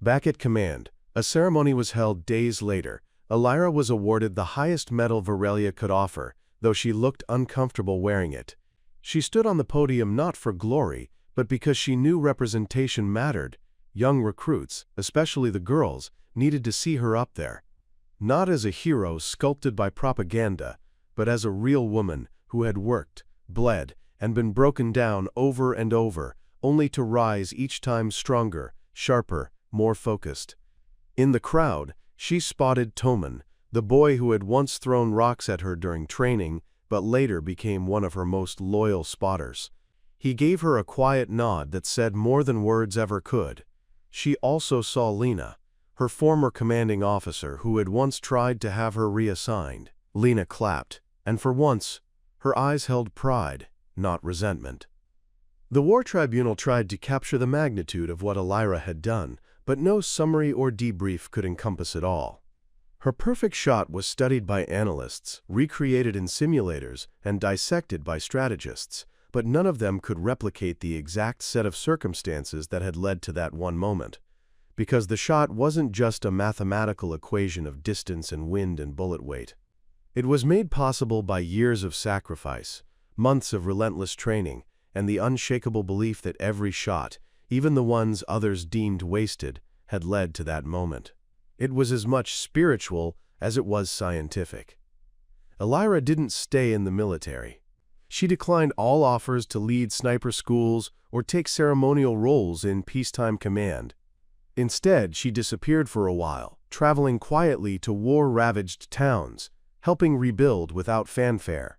Back at command, a ceremony was held days later. Elira was awarded the highest medal Virelia could offer, though she looked uncomfortable wearing it. She stood on the podium not for glory, but because she knew representation mattered. Young recruits, especially the girls, needed to see her up there. Not as a hero sculpted by propaganda, but as a real woman who had worked, bled, and been broken down over and over, only to rise each time stronger, sharper, more focused. In the crowd, she spotted Toman, the boy who had once thrown rocks at her during training, but later became one of her most loyal spotters. He gave her a quiet nod that said more than words ever could. She also saw Lena, her former commanding officer who had once tried to have her reassigned. Lena clapped, and for once, her eyes held pride, not resentment. The War Tribunal tried to capture the magnitude of what Elira had done, but no summary or debrief could encompass it all. Her perfect shot was studied by analysts, recreated in simulators, and dissected by strategists, but none of them could replicate the exact set of circumstances that had led to that one moment. Because the shot wasn't just a mathematical equation of distance and wind and bullet weight. It was made possible by years of sacrifice, months of relentless training, and the unshakable belief that every shot, even the ones others deemed wasted, had led to that moment. It was as much spiritual as it was scientific. Elira didn't stay in the military. She declined all offers to lead sniper schools or take ceremonial roles in peacetime command. Instead, she disappeared for a while, traveling quietly to war-ravaged towns, helping rebuild without fanfare.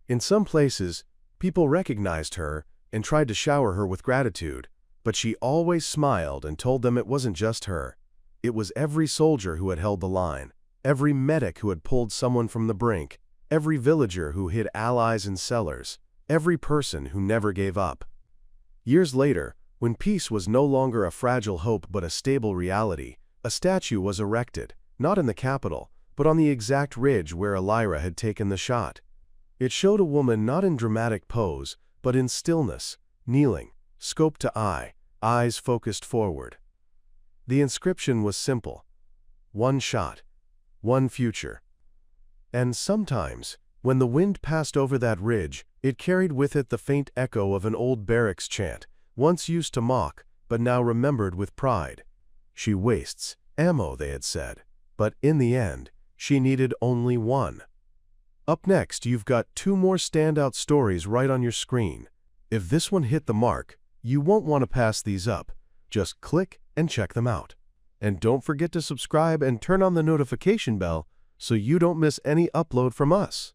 In some places, people recognized her and tried to shower her with gratitude, but she always smiled and told them it wasn't just her. It was every soldier who had held the line, every medic who had pulled someone from the brink, every villager who hid allies in cellars, every person who never gave up. Years later, when peace was no longer a fragile hope but a stable reality, a statue was erected, not in the capital, but on the exact ridge where Elira had taken the shot. It showed a woman not in dramatic pose, but in stillness, kneeling, scope to eye, eyes focused forward. The inscription was simple: one shot, one future. And sometimes, When the wind passed over that ridge, it carried with it the faint echo of an old barracks chant, once used to mock, but now remembered with pride. She wastes ammo, they had said, but in the end, she needed only one. Up next, you've got two more standout stories right on your screen. If this one hit the mark, you won't want to pass these up. Just click and check them out. And don't forget to subscribe and turn on the notification bell so you don't miss any upload from us.